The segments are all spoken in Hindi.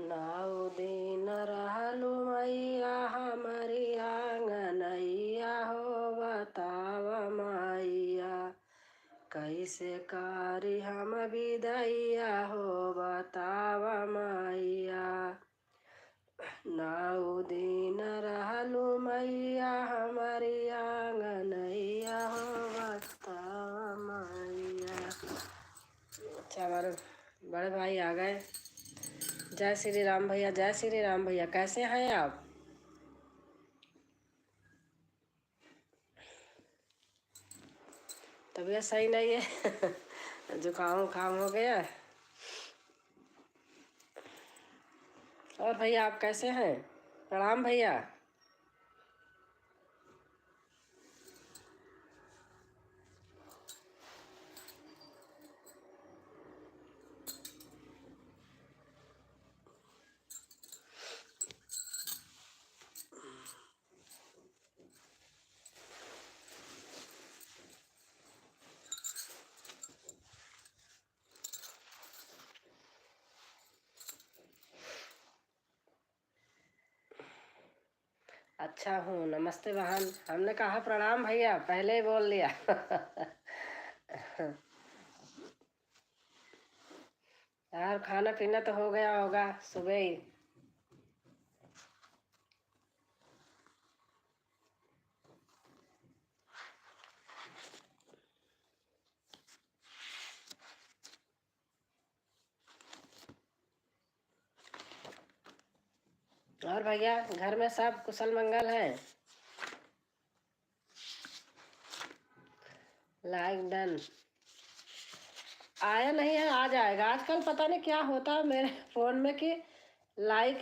नौ दिन रहलू मैया हमारी आंगनैया हो बताव मैया कैसे करी हम विदैया हो बताव मैया। नौ दिन रहलू मैया हमारी आंगनैया हो बताव मैया। अच्छा, हमारे बड़े भाई आ गए। जय श्री राम भैया, जय श्री राम भैया, कैसे हैं आप? तबीयत सही नहीं है जुकाम उखाम हो गया। और भैया आप कैसे हैं? प्रणाम भैया। अच्छा हूँ, नमस्ते बहन। हमने कहा प्रणाम भैया, पहले ही बोल लिया यार खाना पीना तो हो गया होगा सुबह ही। और भैया घर में सब कुशल मंगल है? Like done. आया नहीं है, आ जाएगा। आजकल पता नहीं क्या होता है मेरे फोन में कि लाइक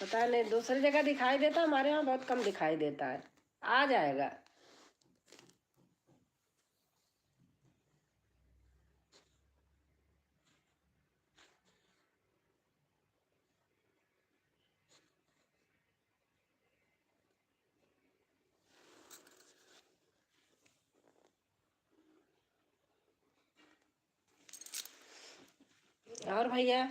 पता नहीं दूसरी जगह दिखाई देता, हमारे यहाँ बहुत कम दिखाई देता है। आ जाएगा। और भैया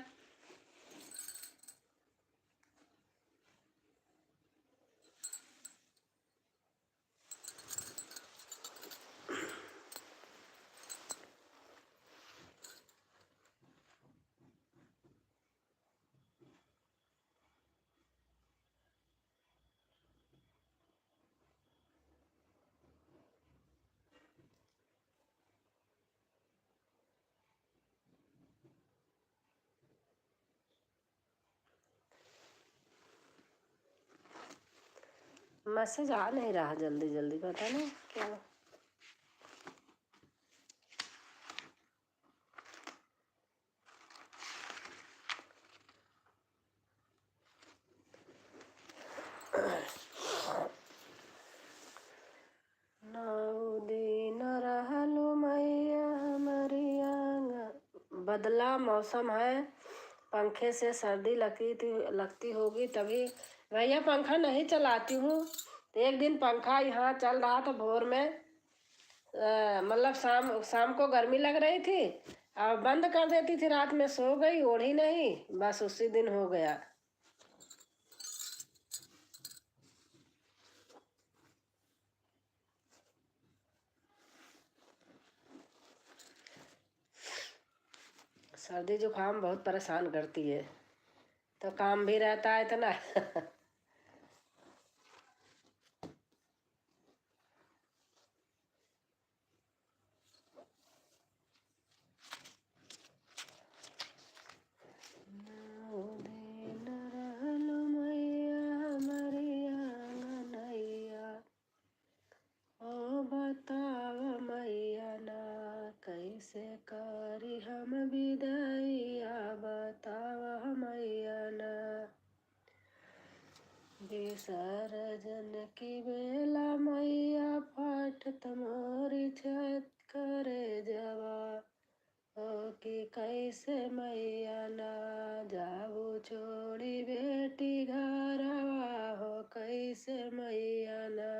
मैसेज आ नहीं रहा जल्दी जल्दी, पता नहीं क्या। नौ दिन रहलू मैया हमारी आंगन। बदला मौसम है, पंखे से सर्दी लगती होगी तभी। भैया पंखा नहीं चलाती हूँ। तो एक दिन पंखा यहाँ चल रहा था भोर में, मतलब शाम शाम को गर्मी लग रही थी, और बंद कर देती थी, रात में सो गई, ओढ़ी नहीं, बस उसी दिन हो गया। सर्दी जुकाम बहुत परेशान करती है, तो काम भी रहता है इतना नौ दिन रहलू मैया हमारी आंगनैया, ओ बताव मैया ना कैसे करी हम विदैया बताव मैया ना। विसर्जन की बेला मैया फाटत मोरी छत करे जवा, ओ कि कैसे मैया ना जाऊ छोड़ी बेटी घरवा हो कैसे मैया ना।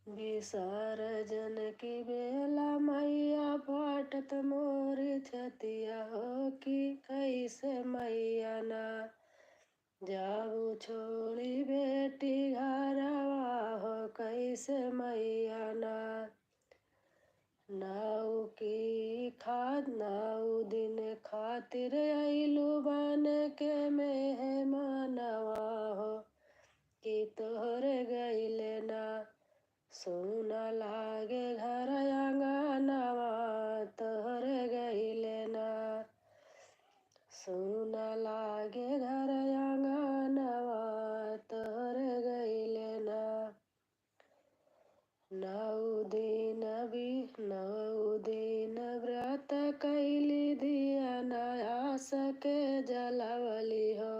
विसर्जन की बेला मैया फाटत मोरी छत बतिया हो कि कैसे मैया ना जाऊ छोड़ी बेटी घरवा हो कैसे मैया ना नाऊ दिन खातिर आइलू बन के मेहमानवा हो कि तोहर गइले ना सोना लागे घर आंगनवा तोहर गइले ना सोना लागे घर आंगनवा तोहर गइले ना नौ दिन व्रत कैली दिया आस के जलवली हो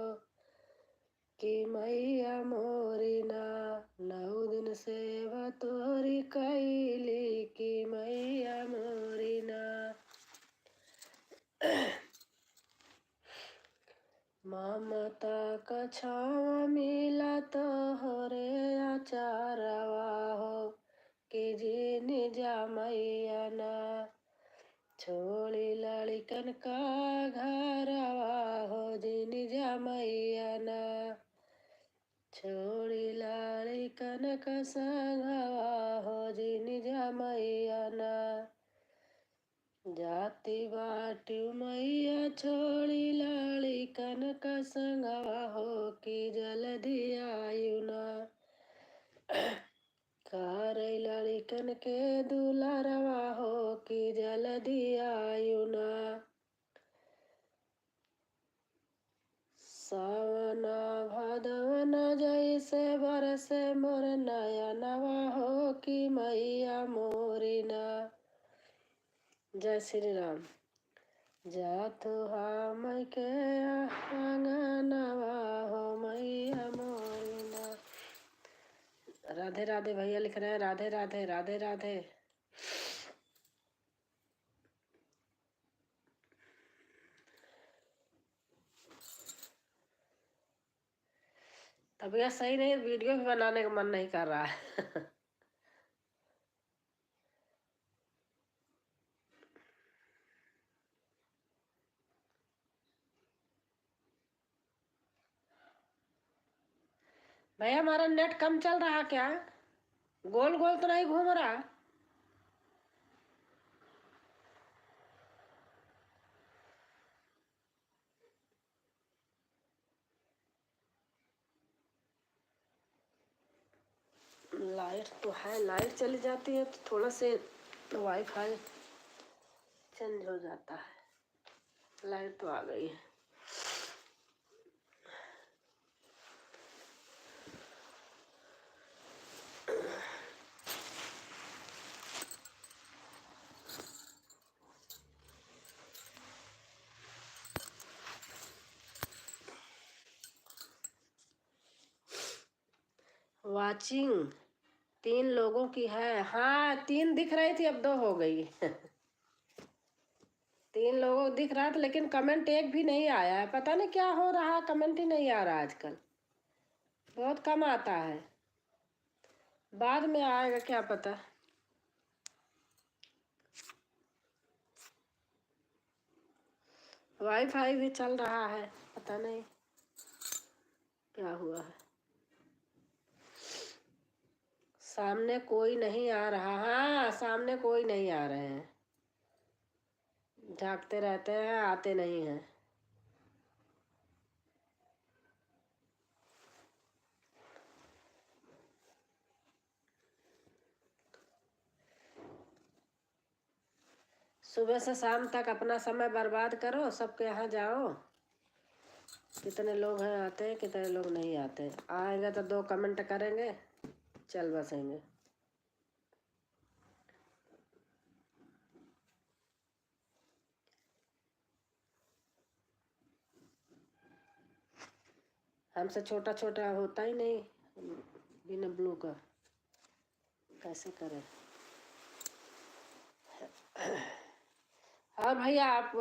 कि मैया मोरी ना 9 दिन सेवा तोरी कैली कि मैया मोरी ना ममता का छाँव मिला तोहरे आचारवा हो कि जीनी जा मैया ना छोड़ी लड़कन का घरवा हो जीनी जा मैया ना छोड़ी लड़कन का संगवा हो जीनी जा मैया ना जाती बाटी मैया छोड़ी लड़कन का संगवा हो कि जल्दी आयु ना करे लड़कन के दुलारवा हो कि जल्दी आयु ना सावन भादवन जैसे बरसे मोर नयनवा हो कि मैया मोरी ना जय श्री राम जातु हम के आंगनवा हो मैया मोरी ना राधे राधे भैया लिख रहे हैं राधे राधे राधे राधे तबीयत सही नहीं वीडियो भी बनाने का मन नहीं कर रहा है भैया हमारा नेट कम चल रहा क्या गोल गोल तो नहीं घूम रहा लाइट तो है लाइट चली जाती है तो थोड़ा से वाईफाई चेंज हो जाता है लाइट तो आ गई है वाचिंग 3 लोगों की है हाँ 3 दिख रही थी अब 2 हो गई 3 लोगों को दिख रहा था लेकिन कमेंट एक भी नहीं आया है पता नहीं क्या हो रहा है कमेंट ही नहीं आ रहा आजकल बहुत कम आता है बाद में आएगा क्या पता वाईफाई भी चल रहा है पता नहीं क्या हुआ है सामने कोई नहीं आ रहा हाँ सामने कोई नहीं आ रहे हैं झांकते रहते हैं आते नहीं हैं सुबह से शाम तक अपना समय बर्बाद करो सबके यहाँ जाओ कितने लोग हैं आते हैं कितने लोग नहीं आते आएंगे तो 2 कमेंट करेंगे चल बसेंगे हमसे छोटा छोटा होता ही नहीं बिना ब्लू का कैसे करें और भैया आप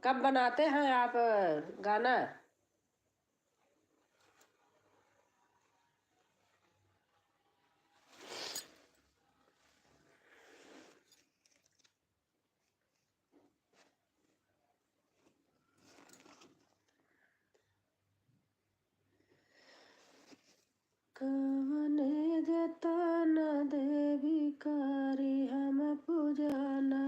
कब बनाते हैं आप गाना कवने जतन देवी करी हम पूजनवा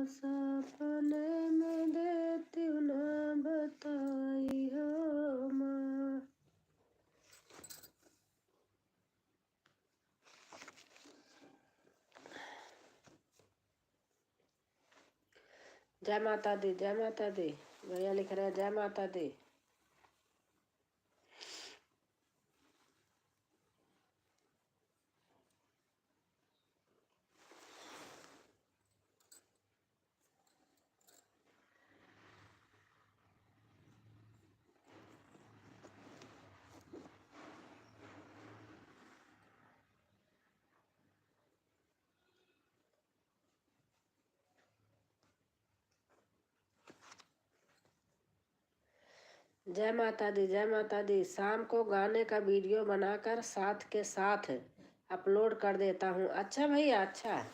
सपने में देती न बताई हम। जय माता दी, जय माता दी। भैया लिख रहे हैं जय माता दी। जय माता दी, जय माता दी। शाम को गाने का वीडियो बनाकर साथ के साथ अपलोड कर देता हूँ। अच्छा भैया, अच्छा।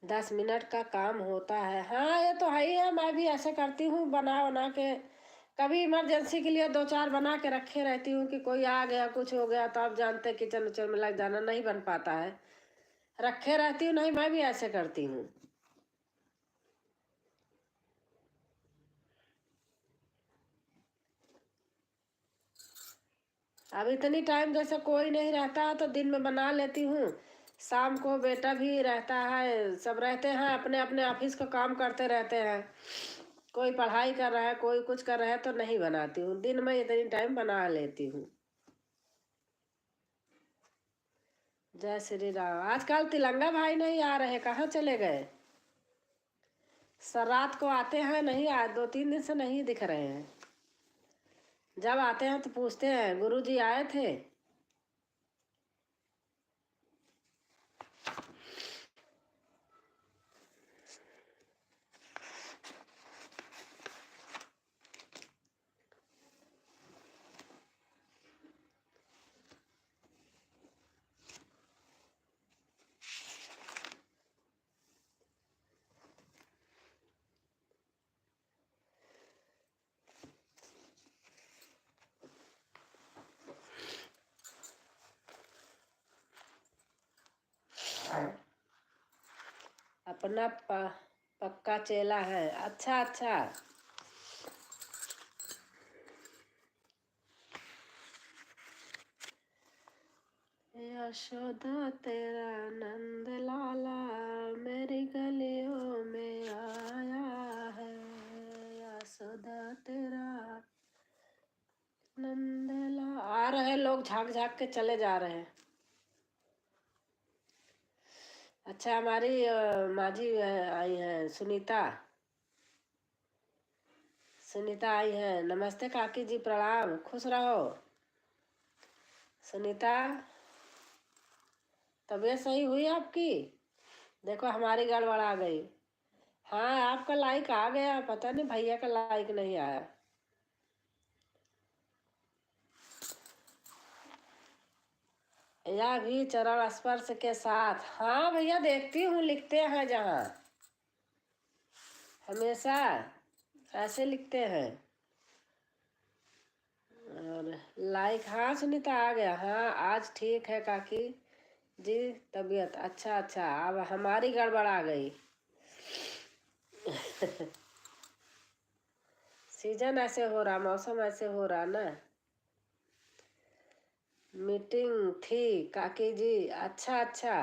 दस मिनट का काम होता है। हाँ, ये तो है ही है। मैं भी ऐसे करती हूँ, बना बना के। कभी इमरजेंसी के लिए 2-4 बना के रखे रहती हूँ कि कोई आ गया, कुछ हो गया तो आप जानते किचन उचन में लग जाना, नहीं बन पाता है। रखे रहती हूँ। नहीं, मैं भी ऐसे करती हूँ। अब इतनी टाइम जैसे कोई नहीं रहता है तो दिन में बना लेती हूँ। शाम को बेटा भी रहता है, सब रहते हैं, अपने अपने ऑफिस का काम करते रहते हैं। कोई पढ़ाई कर रहा है, कोई कुछ कर रहा है, तो नहीं बनाती हूँ। दिन में इतनी टाइम बना लेती हूँ। जय श्री राम। आजकल तिलंगा भाई नहीं आ रहे, कहाँ चले गए? सर रात को आते हैं, नहीं आज 2-3 दिन से नहीं दिख रहे हैं। जब आते हैं तो पूछते हैं गुरुजी आए थे। अपना पक्का चेला है। अच्छा अच्छा। यशोदा तेरा नंद लाला मेरी गलियों में आया है। यशोदा तेरा नंद लाला। आ रहे लोग, झाँक झाँक के चले जा रहे हैं। अच्छा, हमारी माँ जी आई हैं, सुनीता। सुनीता आई है। नमस्ते काकी जी, प्रणाम, खुश रहो। सुनीता, तबीयत सही हुई आपकी? देखो हमारी गड़बड़ आ गई। हाँ, आपका लाइक आ गया, पता नहीं भैया का लाइक नहीं आया। या भी चरण स्पर्श के साथ। हाँ भैया, देखती हूँ, लिखते हैं जहाँ हमेशा ऐसे लिखते हैं। और लाइक, हाँ सुनीता आ गया। हाँ आज ठीक है काकी जी, तबीयत अच्छा अच्छा। अब हमारी गड़बड़ आ गई। सीजन ऐसे हो रहा, मौसम ऐसे हो रहा ना। मीटिंग थी काकी जी। अच्छा अच्छा।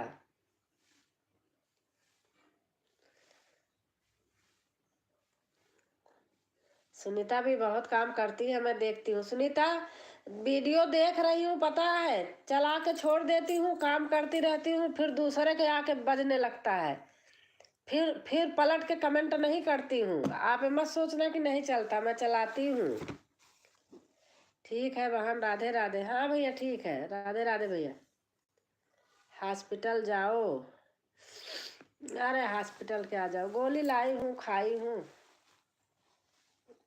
सुनीता भी बहुत काम करती है, मैं देखती हूँ। सुनीता, वीडियो देख रही हूँ पता है, चला के छोड़ देती हूँ, काम करती रहती हूँ, फिर दूसरे के आके बजने लगता है। फिर पलट के कमेंट नहीं करती हूँ। आप मत सोचना कि नहीं चलता, मैं चलाती हूँ। ठीक है बहन, राधे राधे। हाँ भैया ठीक है, राधे राधे भैया। हॉस्पिटल जाओ? अरे हॉस्पिटल क्या जाओ, गोली लाई हूँ, खाई हूँ।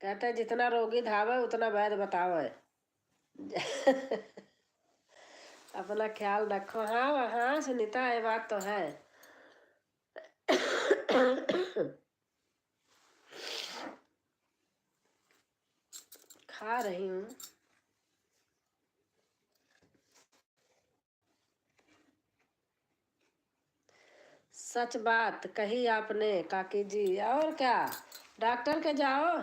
कहते हैं जितना रोगी धावे उतना वैद्य बतावे। अपना ख्याल रखो। हाँ हाँ सुनीता, ये बात तो है। खा रही हूँ। सच बात कही आपने काकी जी। और क्या, डॉक्टर के जाओ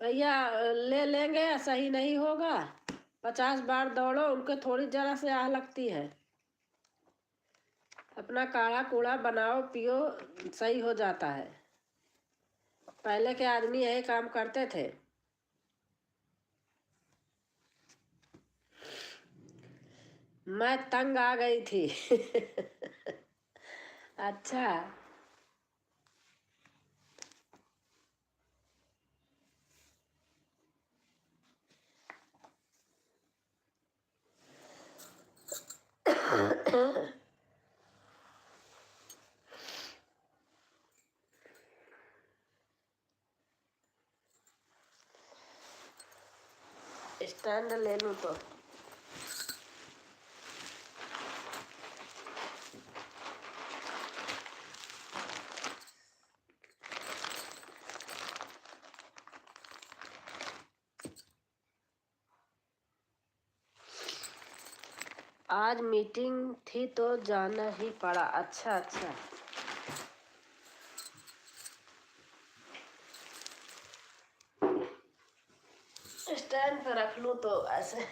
भैया, ले लेंगे, सही नहीं होगा 50 बार दौड़ो, उनके थोड़ी जरा से आह लगती है। अपना काढ़ा कूड़ा बनाओ पियो, सही हो जाता है। पहले के आदमी यही काम करते थे। मैं तंग आ गई थी। अच्छा। स्टैंड ले लूँ तो आज मीटिंग थी तो जाना ही पड़ा। अच्छा अच्छा। स्टैंड पे रख लूँ तो ऐसे।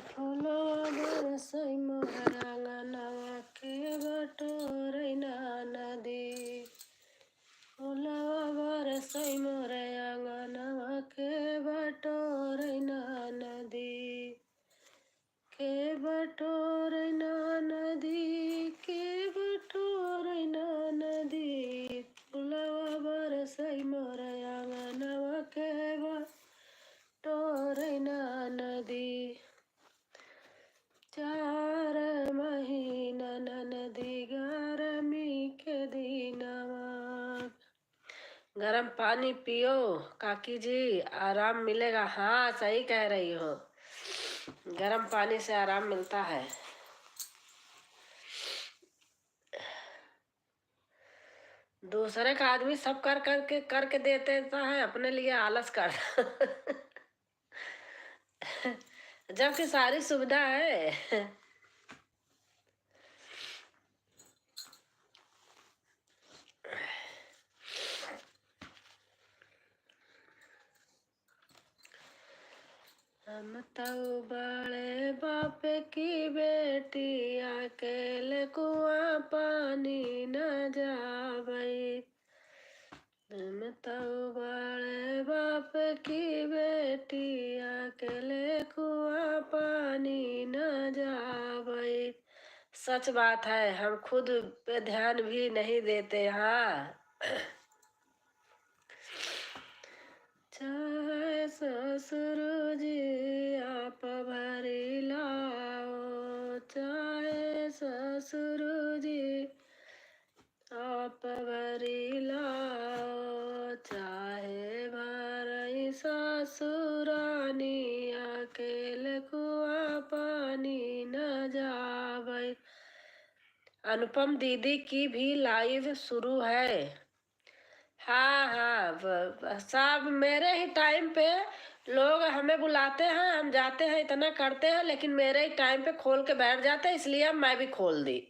फूलवा बरसई मोहरा अंगनवा के बटोरैना नदी। फूलवा बरसई मोरे अंगनवा के बटोरैना नदी। के बटोरैना नदी, के बटोरैना नदी। फूलवा बरसई मोरे अंगनवा के बटोरैना नदी। 4 महीना नदी गर्मी के दिनवा। गरम पानी पियो काकी जी, आराम मिलेगा। हाँ सही कह रही हो, गरम पानी से आराम मिलता है। दूसरे का आदमी सब करके देते है, अपने लिए आलस कर। जबकि सारी सुविधा है। हम तो बड़े बाप की बेटी, अकेले कुआं पानी न जावई। हम तो बड़े बाप की बेटी, अकेले कुआं पानी न जावई। सच बात है, हम खुद पे ध्यान भी नहीं देते। हाँ। चाहे ससुर जी आप भरी लाओ, चाहे ससुर जी आप भरी लाओ। चाहे भरई ससुरानी, अकेले कुआं पानी न जावई। अनुपम दीदी की भी लाइव शुरू है। हाँ हाँ, सब मेरे ही टाइम पे लोग हमें बुलाते हैं, हम जाते हैं, इतना करते हैं, लेकिन मेरे ही टाइम पे खोल के बैठ जाते हैं, इसलिए अब मैं भी खोल दी।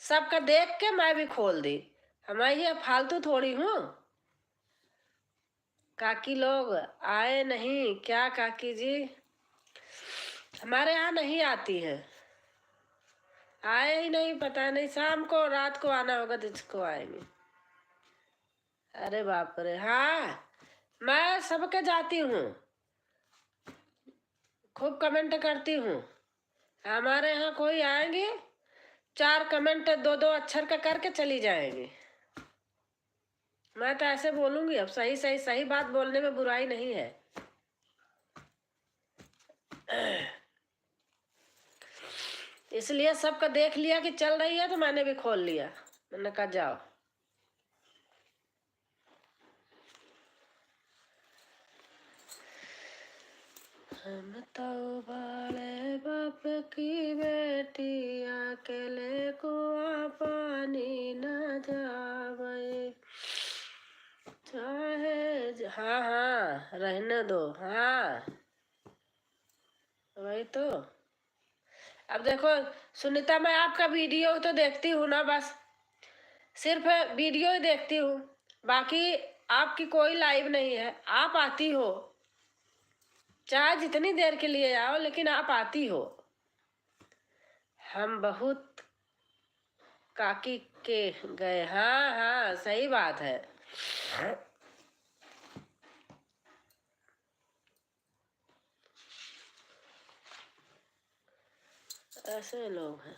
सबका देख के मैं भी खोल दी। मैं ये फालतू थोड़ी हूँ। काकी लोग आए नहीं क्या काकी जी? हमारे यहाँ नहीं आती है, आए ही नहीं, पता नहीं, शाम को रात को आना होगा जिसको आएंगे। अरे बाप रे। हाँ मैं सबके जाती हूँ, खूब कमेंट करती हूँ। हमारे यहाँ कोई आएंगे 4 कमेंट 2-2 अक्षर का करके चली जाएंगी। मैं तो ऐसे बोलूंगी, अब सही सही सही बात बोलने में बुराई नहीं है। इसलिए सबका देख लिया कि चल रही है तो मैंने भी खोल लिया। मैंने कहा जाओ। हम तो बाले बाप की बेटी, अकेले कुआं पानी न जावे। चाहे हाँ हाँ रहने दो। हाँ वही तो। अब देखो सुनीता, मैं आपका वीडियो तो देखती हूँ ना, बस सिर्फ वीडियो ही देखती हूँ, बाकी आपकी कोई लाइव नहीं है। आप आती हो, चाहे जितनी देर के लिए आओ, लेकिन आप आती हो। हम बहुत काकी के गए। हाँ हाँ सही बात है। ऐसे लोग हैं।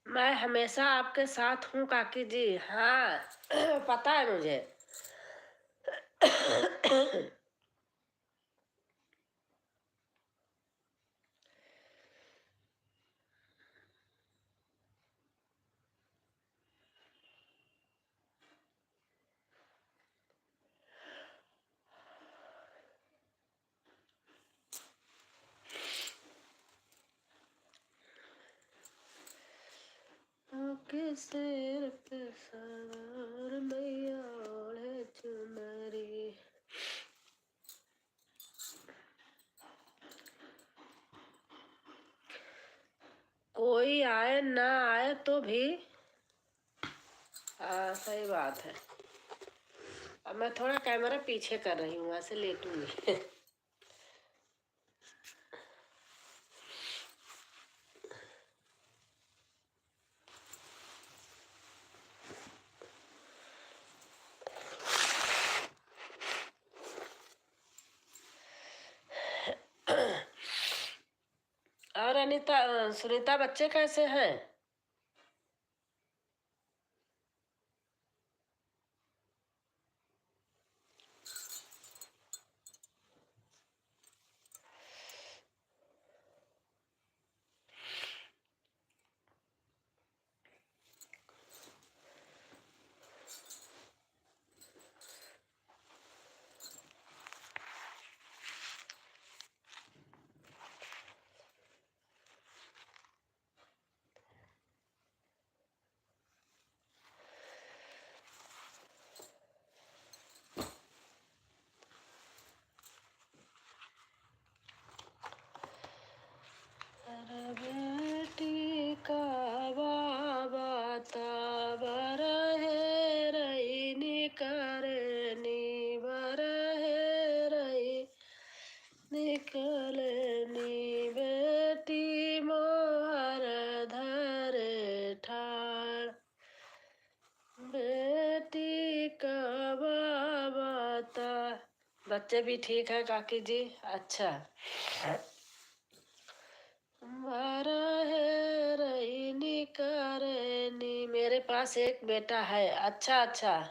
मैं हमेशा आपके साथ हूँ काकी जी। हाँ पता है मुझे। के सिर पे सवार मैया ओढ़े चुनरी। कोई आए ना आए तो भी। हाँ सही बात है। अब मैं थोड़ा कैमरा पीछे कर रही हूँ, ऐसे लेटूंगी। और अनीता सुनीता, बच्चे कैसे हैं? बेटी का बाबा ताबर है रही निकरनी बर है रही निकलनी। बेटी मोहर धर ठाड़, बेटी का बाबा ता। बच्चे भी ठीक है काकी जी। अच्छा। मेरे पास एक बेटा है। अच्छा अच्छा।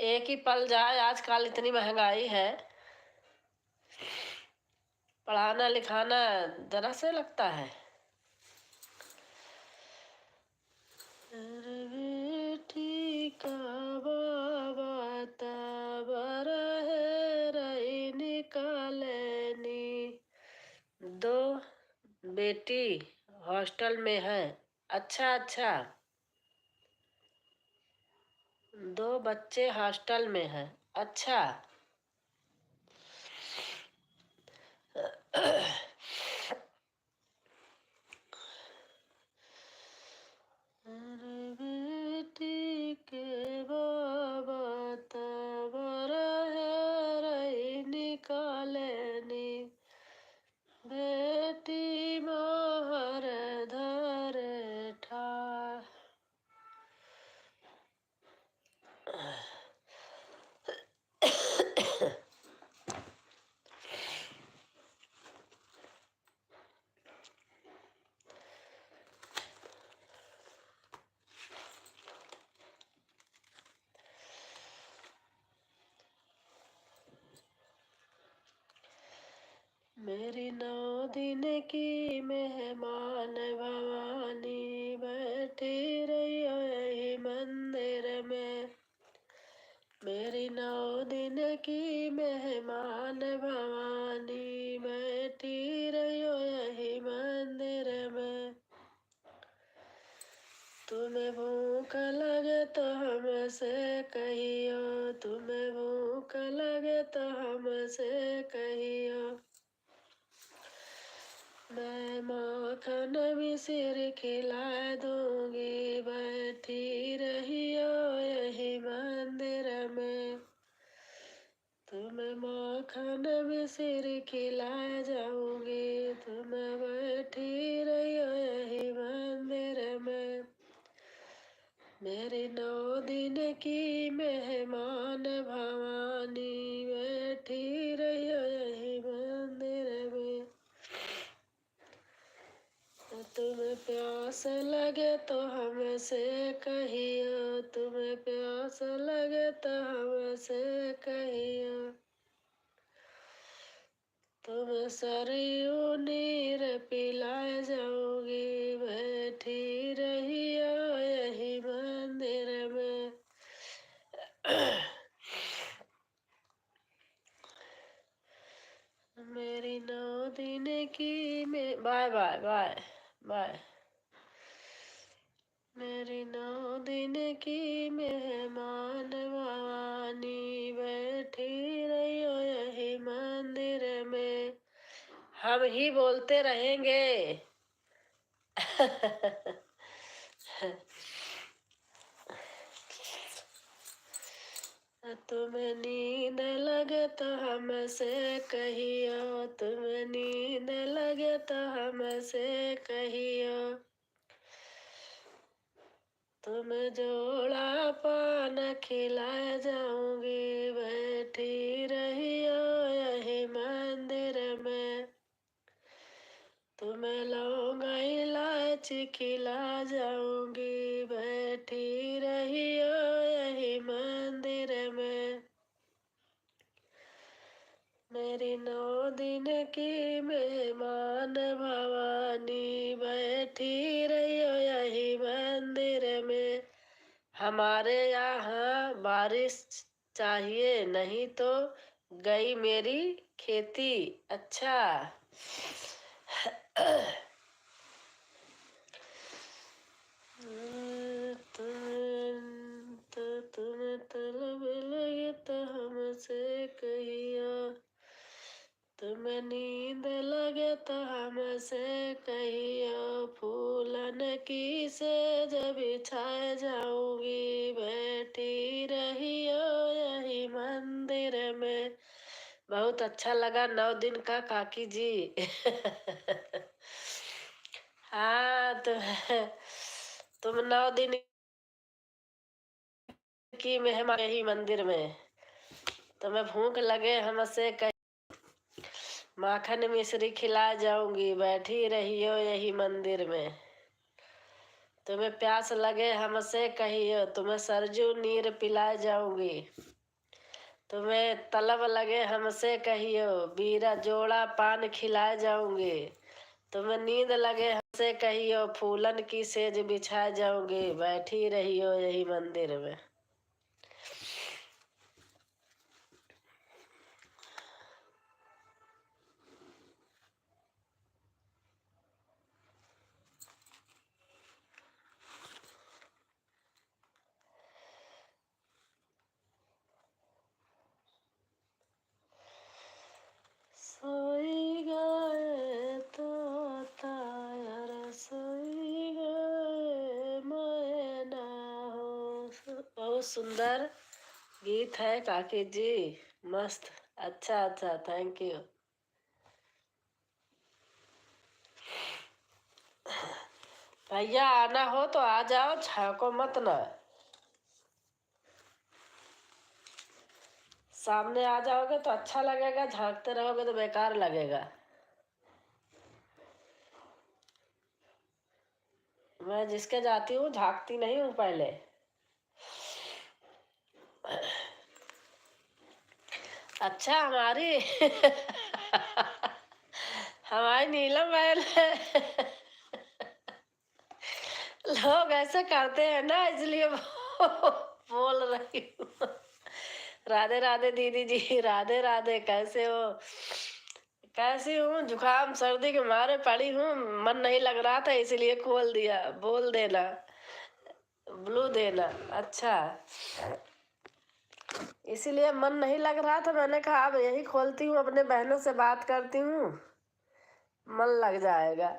एक ही पल जाए, आजकल इतनी महंगाई है, पढ़ाना लिखाना जरा से लगता है। बेटी का बाबा ताबर है रही निकालनी। 2 बेटी हॉस्टल में है। अच्छा अच्छा। 2 बच्चे हॉस्टल में हैं। अच्छा। बेटी के बाबा तबर है रही निकालनी। मेरी 9 दिन की मेहमान भवानी बैठी रही हो यही मंदिर में। मेरी 9 दिन की मेहमान भवानी बैठी रही हो यही मंदिर में। तुम्हें भूख लगे तो हमसे कहियो, तुम्हें भूख लगे तो हमसे कहियो। मैं माखन मिश्र खिला दूंगी बैठी रहियो यही मंदिर में। तुम्हें माखन मिश्र खिला जाऊंगी, तुम बैठी रहियो यही मंदिर में। मेरी 9 दिन की मेहमान भवानी बैठी रहियो यही मंदिर में। तुम्हें प्यास लगे तो हमसे कहियो, तुम्हें प्यास लगे तो हमसे कहियो। तुम्हें सरयू नीर पिलाए जाऊंगी बैठी रहियो यही मंदिर में। मेरी 9 दिन की में बाय बाय बाय बाय। मेरी 9 दिन की मेहमान भवानी बैठी रही हो यही मंदिर में। हम ही बोलते रहेंगे। तुम्हें नींद लगे तो हमसे कहियो, तुम्हें नींद लगे तो हमसे कहियो। तुम्हें जोड़ा पान खिलाए जाऊंगी बैठी रहियो यही मंदिर में। तुम्हें लौंग इलायची खिला जाऊंगी बैठी रहियो यही मंदिर में। मेरी 9 दिन की मेहमान भवानी बैठी रहियो यही मंदिर में। हमारे यहाँ बारिश चाहिए नहीं तो गई मेरी खेती। अच्छा। तुम्हें तलब लगे तो हमसे कहियो, तुम्हें नींद लगे तो हमसे कहियो। फूलन की सेज बिछाए जाऊंगी बैठी रहियो यही मंदिर में। बहुत अच्छा लगा 9 दिन का काकी जी। हाँ तुम 9 दिन की मेहमान यही मंदिर में। तुम्हें भूख लगे हमसे माखन मिश्री खिला जाऊंगी बैठी रहियो यही मंदिर में। तुम्हें प्यास लगे हमसे कहियो, तुम्हें सरजू नीर पिला जाऊंगी। तुम्हें तलब लगे हमसे कहियो, बीरा जोड़ा पान खिला जाऊंगी। तुम्हें नींद लगे हमसे कहियो, फूलन की सेज बिछा जाऊंगी बैठी रहियो यही मंदिर में। सोई गए तोता सोई गए मैना हो। बहुत सुंदर गीत है काकी जी, मस्त। अच्छा अच्छा, थैंक यू। भैया आना हो तो आ जाओ, झाको मत ना। सामने आ जाओगे तो अच्छा लगेगा, झांकते रहोगे तो बेकार लगेगा। मैं जिसके जाती हूँ झांकती नहीं हूँ पहले। अच्छा हमारी हमारी नीलम बहन लोग ऐसे करते हैं ना, इसलिए बोल रही हूँ। राधे राधे दीदी जी, राधे राधे। कैसे हो? कैसी हूँ? जुकाम सर्दी के मारे पड़ी हूँ, मन नहीं लग रहा था इसलिए खोल दिया। बोल देना, ब्लू देना। अच्छा, इसीलिए मन नहीं लग रहा था, मैंने कहा अब यही खोलती हूँ, अपने बहनों से बात करती हूँ, मन लग जाएगा।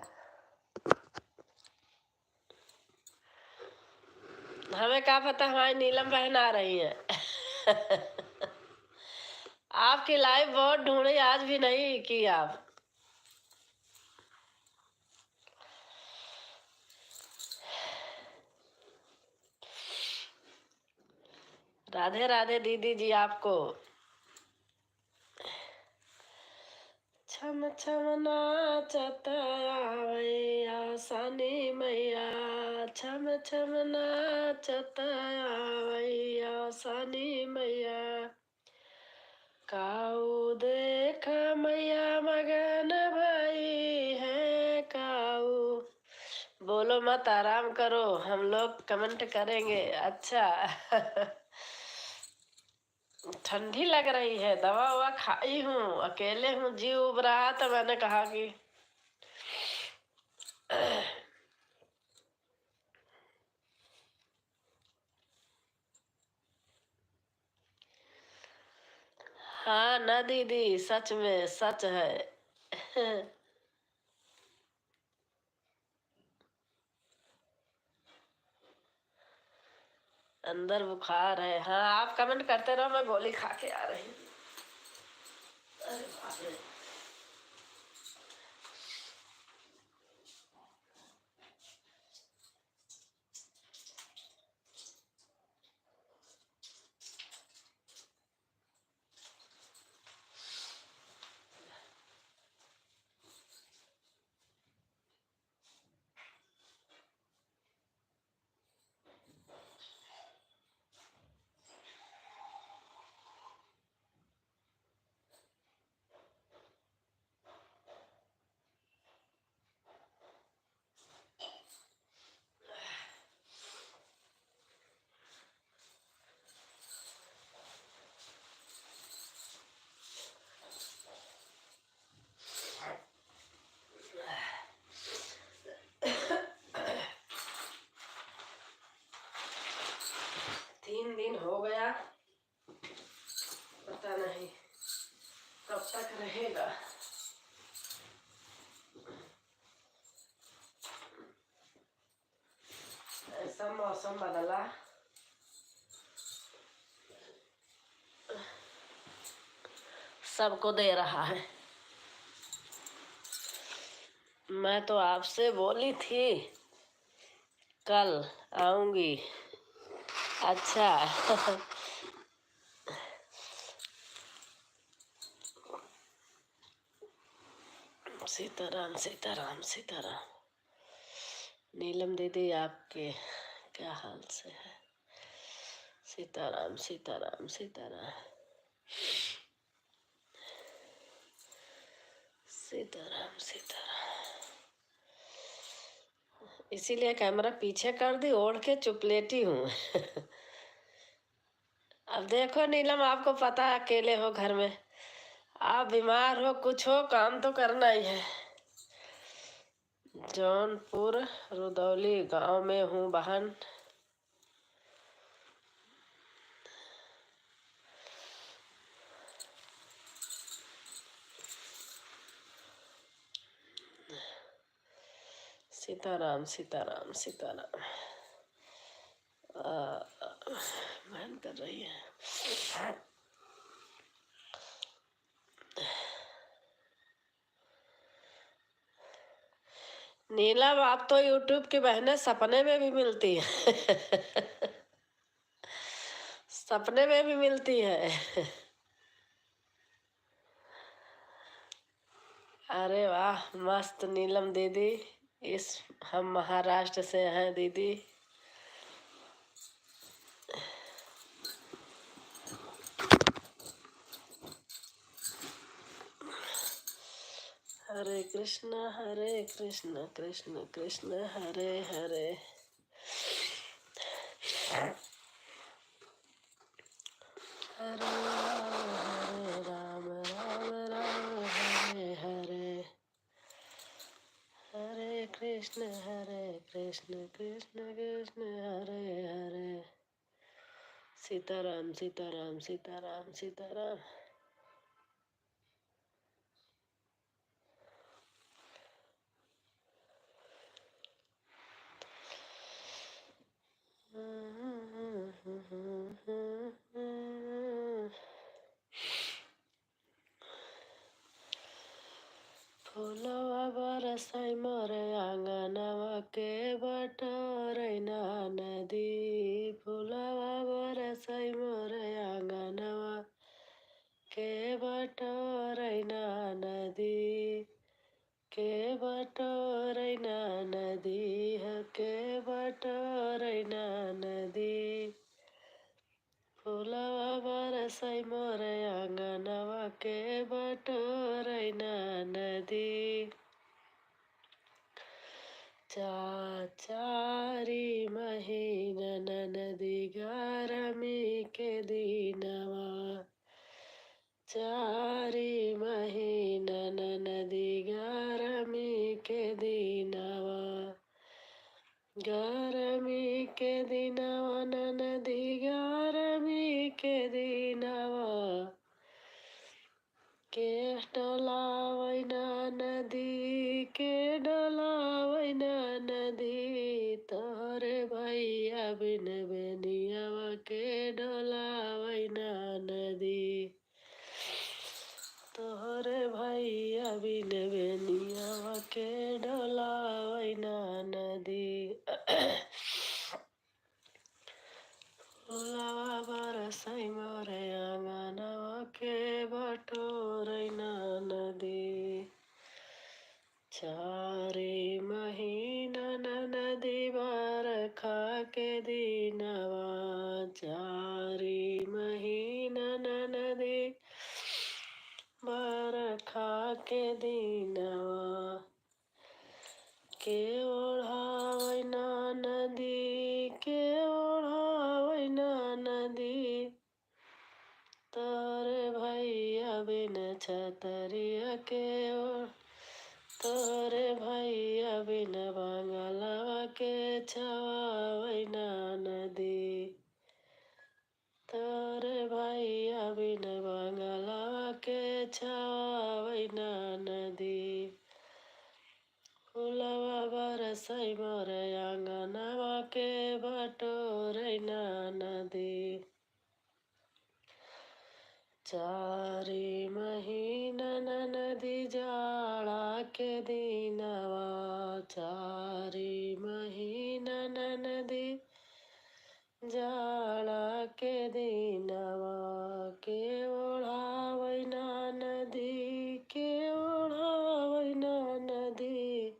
हमें क्या पता हमारी नीलम बहन आ रही है। आपकी लाइव बहुत ढूंढी, आज भी नहीं की आप। राधे राधे दीदी जी आपको। छम छम नाचत आवैया सानी मैया, छम छम नाचत आवैया सानी मैया। काऊ देख मैया मगन भई है काऊ। बोलो मत, आराम करो, हम लोग कमेंट करेंगे। अच्छा। ठंडी लग रही है, दवा ववा खाई हूँ, अकेले हूँ, जी उब रहा तो मैंने कहा कि हाँ ना दीदी, सच में सच है। अंदर बुखार है। हाँ, आप कमेंट करते रहो, मैं गोली खा के आ रही हूँ। अरे बाप रे। तीन दिन हो गया, पता नहीं कब तक रहेगा। ऐसा मौसम बदला, सबको दे रहा है। मैं तो आपसे बोली थी कल आऊंगी। अच्छा। सीताराम सीताराम सीताराम। नीलम दीदी आपके क्या हाल से है? सीताराम सीताराम सीताराम सीताराम सीताराम। इसीलिए कैमरा पीछे कर दी, ओढ़ के चुप लेटी हूँ। अब देखो नीलम, आपको पता है अकेले हो घर में, आप बीमार हो कुछ हो, काम तो करना ही है। जौनपुर रुदौली गांव में हूँ बहन। सीताराम सीताराम सीताराम। बहन कर रही है। नीलम, आप तो यूट्यूब की बहनें सपने में भी मिलती है। सपने में भी मिलती है। अरे वाह, मस्त नीलम दीदी। इस हम महाराष्ट्र से हैं दीदी। कृष्ण कृष्ण कृष्ण हरे हरे। हरे राम राम राम हरे हरे। हरे कृष्ण कृष्ण कृष्ण हरे हरे। सीताराम सीताराम सीताराम सीताराम। फूलवा बरसाई मोरे आंगनवा के बटोरैना नदी। फूलवा बरसाई मोरे आंगनवा के बटोरैना नदी। के बटोरैना नदी के बटोरैना नदी। फूलवा बरसाई मोरे आंगनवा के बटोरैना नदी। चारी महीना नदी गरमी के दिनवा। चारी महीना नदी गरमी के दिनवा। गरमी के दिनवा नदी गरमी के दिनवा। के डोलावैना नदी के डोलावैना नदी। तोहरे भैया बिन बेनियावा के डोलावैना नदी। तोहरे भैया बिन बेनियावा के डोलावैना नदी। फूलवा बरसाई मोरे आंगनवा के बटोरैना नदी। चारी महीना नदी बरखा के दिनवा। चारी महीना नदी बरखा के दिनवा। के ओढ़ावैना नदी के ओढ़ावैना नदी। तोरे भैया बिन छतरिया के तोरे भैया बिन बंगलवा के छावैना नदी। तोरे भैया बिन बंगलवा के छावैना नदी। फूलवा बरसाई मोरे आंगनवा के बटोरैना नदी। चारी महीना नदी जाड़ा के दिनवा। चारी महीना नदी जाड़ा के दिनवा। के ओढ़ावैना नदी के ओढ़ावैना नदी।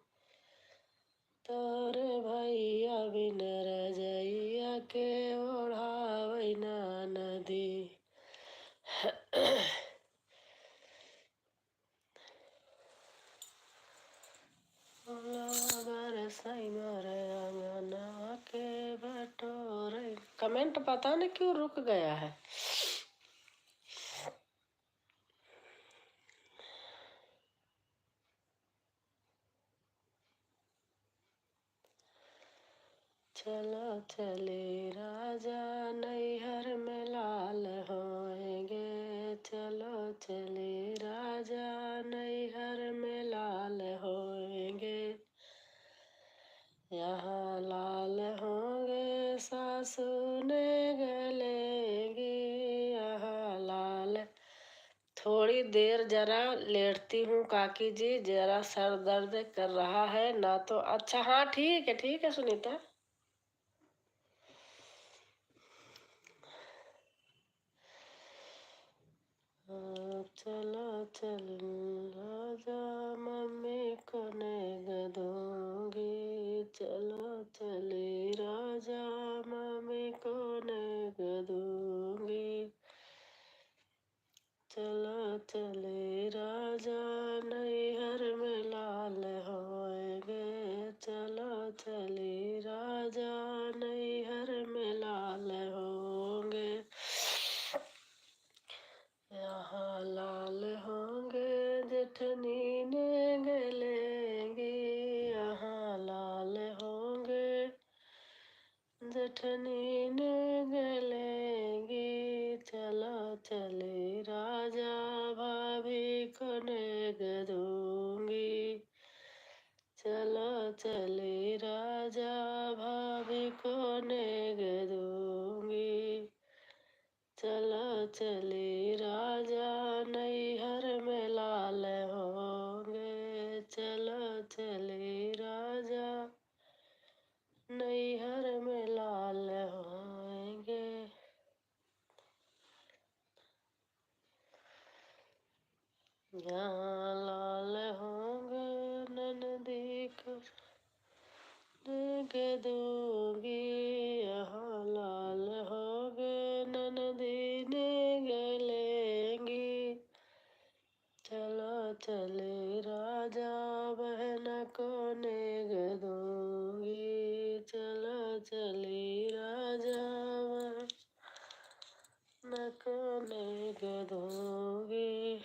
तोरे भैया बिन रजैया के ओढ़ावैना नदी। बरसाई मोरे आंगनवा के बटोरे। कमेंट पता नहीं क्यों रुक गया है। चलो चले राजा नैहर में लाल होएंगे। चलो चले राजा नैहर में लाल होएंगे। यहाँ लाल होंगे सासू ने गलेंगे। यहाँ लाल। थोड़ी देर जरा लेटती हूँ काकी जी, जरा सर दर्द कर रहा है ना तो। अच्छा हाँ ठीक है सुनीता। चलो राजा मम्मी को नेग दूंगी। चलो चले राजा मम्मी को नेग दूंगी। चलो चले राजा नैहर में चले राजा नैहर में लाल होंगे, चलो चले राजा नैहर में लाल होंगे। यहाँ लाल होंगे ननदी को देके दूंगी, यहाँ लाल होंगे ननदी ने गलेंगी। चलो चले राजा बहन को नेग दूंगी, चलो चले राजा बहन को नेग दूंगी।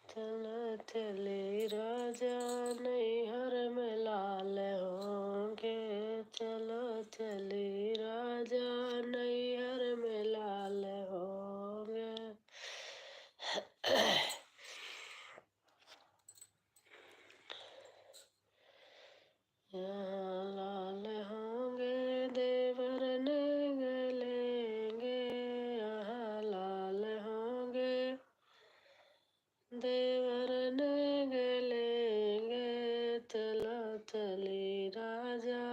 चलो चले राजा नैहर में लाल होंगे, चलो चले राजा नैहर में लाल होंगे। यहाँ लाल होंगे देवर ने गलेंगे, यहाँ लाल होंगे देवर ने गलेंगे। चलो चले राजा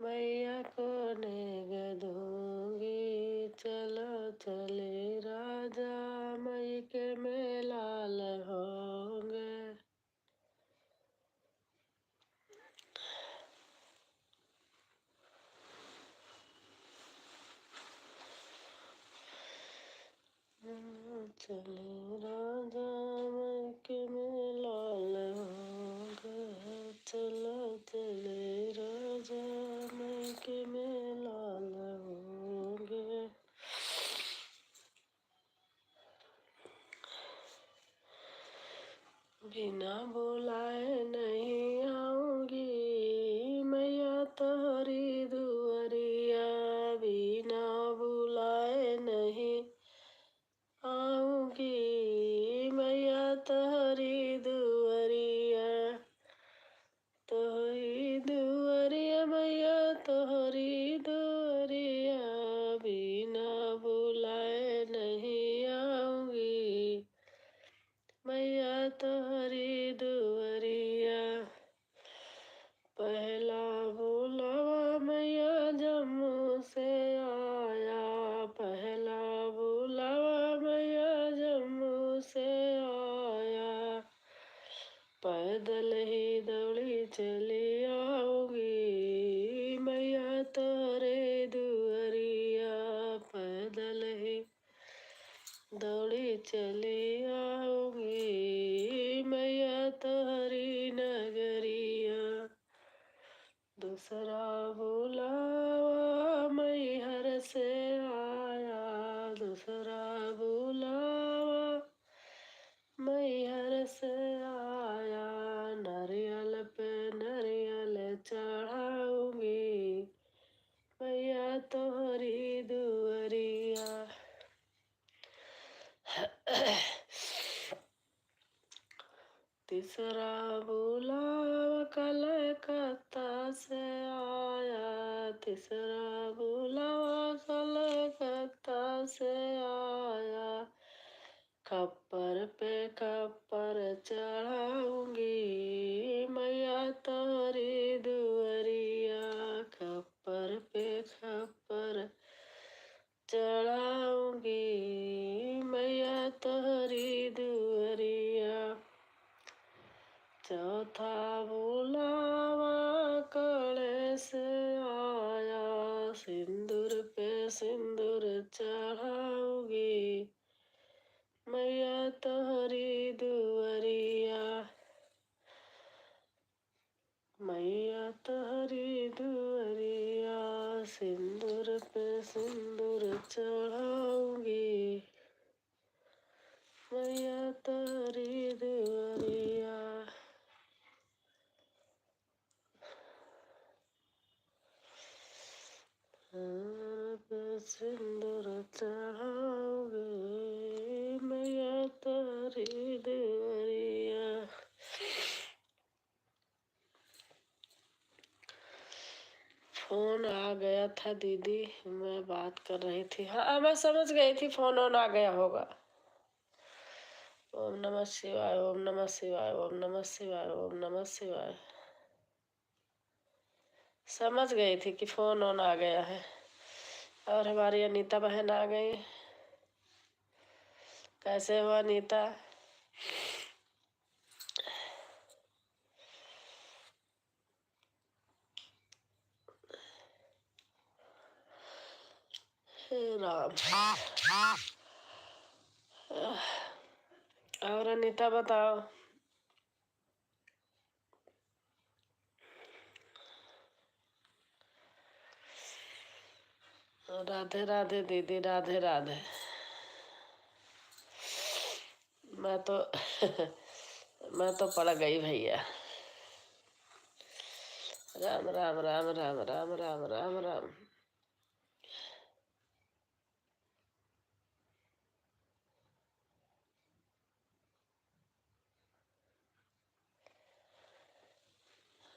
मैया को नेग दूंगी, चलो चले राजा मैके में लाल होंगे। चले राजा मैके में लाल होंगे, चलो चले राजा मैके में लाल होंगे। बिना बुलाए नहीं आऊंगी मैया तोहरी दुआरिया, बिना बुलाए नहीं आऊंगी मैया तोहरी दुआरिया, तोहरी दुआरिया मैया तोहरी दुआरिया, बिना बुलाए नहीं आऊंगी मैया तोहरी दुआरिया। पहला बुलावा मैया जम्मू से आया, पहला बुलावा मैया जम्मू से आया, पैदल ही दौड़ी चली आऊंगी मैया तोरे दुआरिया, पैदल ही दौड़ी चली आऊंगी मैया तोहरी नगरिया। दूसरा बुलावा मैहर से आया, दूसरा बुलावा मैहर से आया, नारियल पे नारियल चढ़ाऊंगी मैया तोहरी दुआरिया। तीसरा बुलावा कलकत्ता से आया, तीसरा बुलावा कलकत्ता से आया, खप्पर पे खप्पर चढ़ाऊंगी मैया तोहरी दुआरिया, खप्पर पे खप्पर चढ़ाऊंगी मैया तोहरी दुआरिया। चौथा बुलावा कड़े से आया, सिंदूर पे सिंदूर चढ़ाऊंगी मैया तोहरी दुआरिया, मैया तोहरी दुआरिया, सिंदूर पे सिंदूर चढ़ाऊंगी मैया तोहरी दुआरिया। सिंदूर चढ़ाओगे मैया तोहरी दुआरिया। फोन आ गया था दीदी, मैं बात कर रही थी। हाँ मैं समझ गई थी, फोन ऑन आ गया होगा। ओम नमः शिवाय, ओम नमः शिवाय, ओम नमः शिवाय, ओम नमः शिवाय। समझ गई थी कि फोन ऑन आ गया है। और हमारी अनीता बहन आ गई। कैसे हो अनीता? हे राम। और अनीता बताओ। राधे राधे दीदी, राधे राधे। मैं तो मैं तो पड़ गई भैया। राम राम राम राम राम राम राम राम।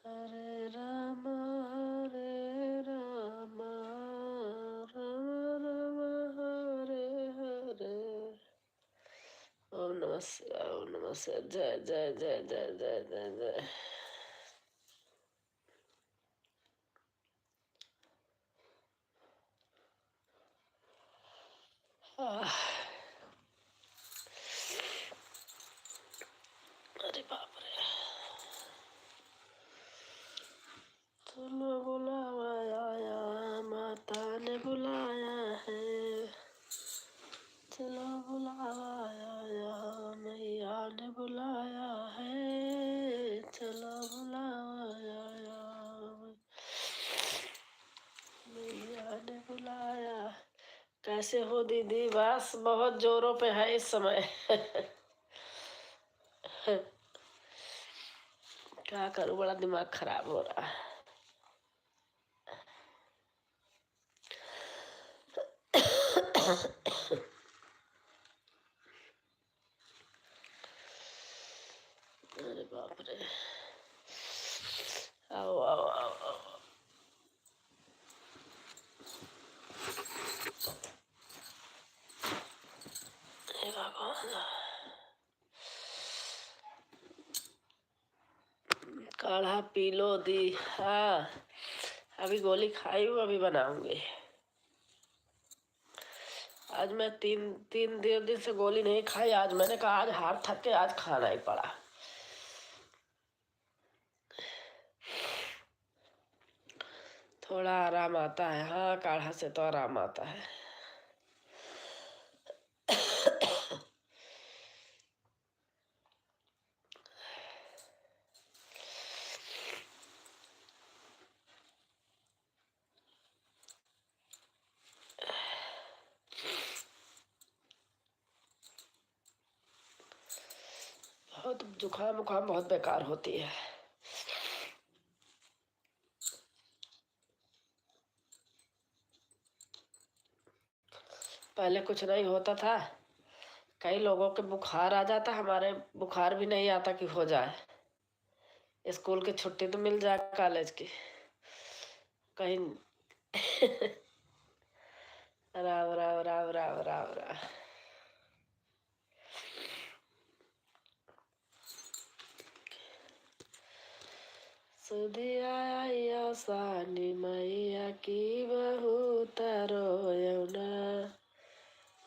हरे राम राम राम हरे हरे। ओम नमः शिवाय, ओम नमः शिवाय। जय जय जय जय जय जय जय। अरे बाप रे। चलो बुलावा आया, माता ने बुलाया है। चलो बुलावा आया, मैया ने बुलाया है। चलो बुलावा आया, मैया ने बुलाया। कैसे हो दीदी? बस बहुत जोरों पे है इस समय। क्या करूं, बड़ा दिमाग खराब हो रहा है। अरे बाप रे। आओ आओ आओ आओ। हे भगवान। काढ़ा पी लो दी। हाँ अभी गोली खाई हूँ, अभी बनाऊंगी। आज मैं तीन तीन दिन से गोली नहीं खाई। आज मैंने कहा आज हाथ थक के आज खाना ही पड़ा। थोड़ा आराम आता है। हाँ काढ़ा से तो आराम आता है। बहुत जुकाम उखाम बहुत बेकार होती है। पहले कुछ नहीं होता था, कई लोगों के बुखार आ जाता, हमारे बुखार भी नहीं आता कि हो जाए। स्कूल की छुट्टी तो मिल जाए, कॉलेज की कहीं। राम राम राम राम राम राम। सुधिया सानी मैया की बहुत रोयना।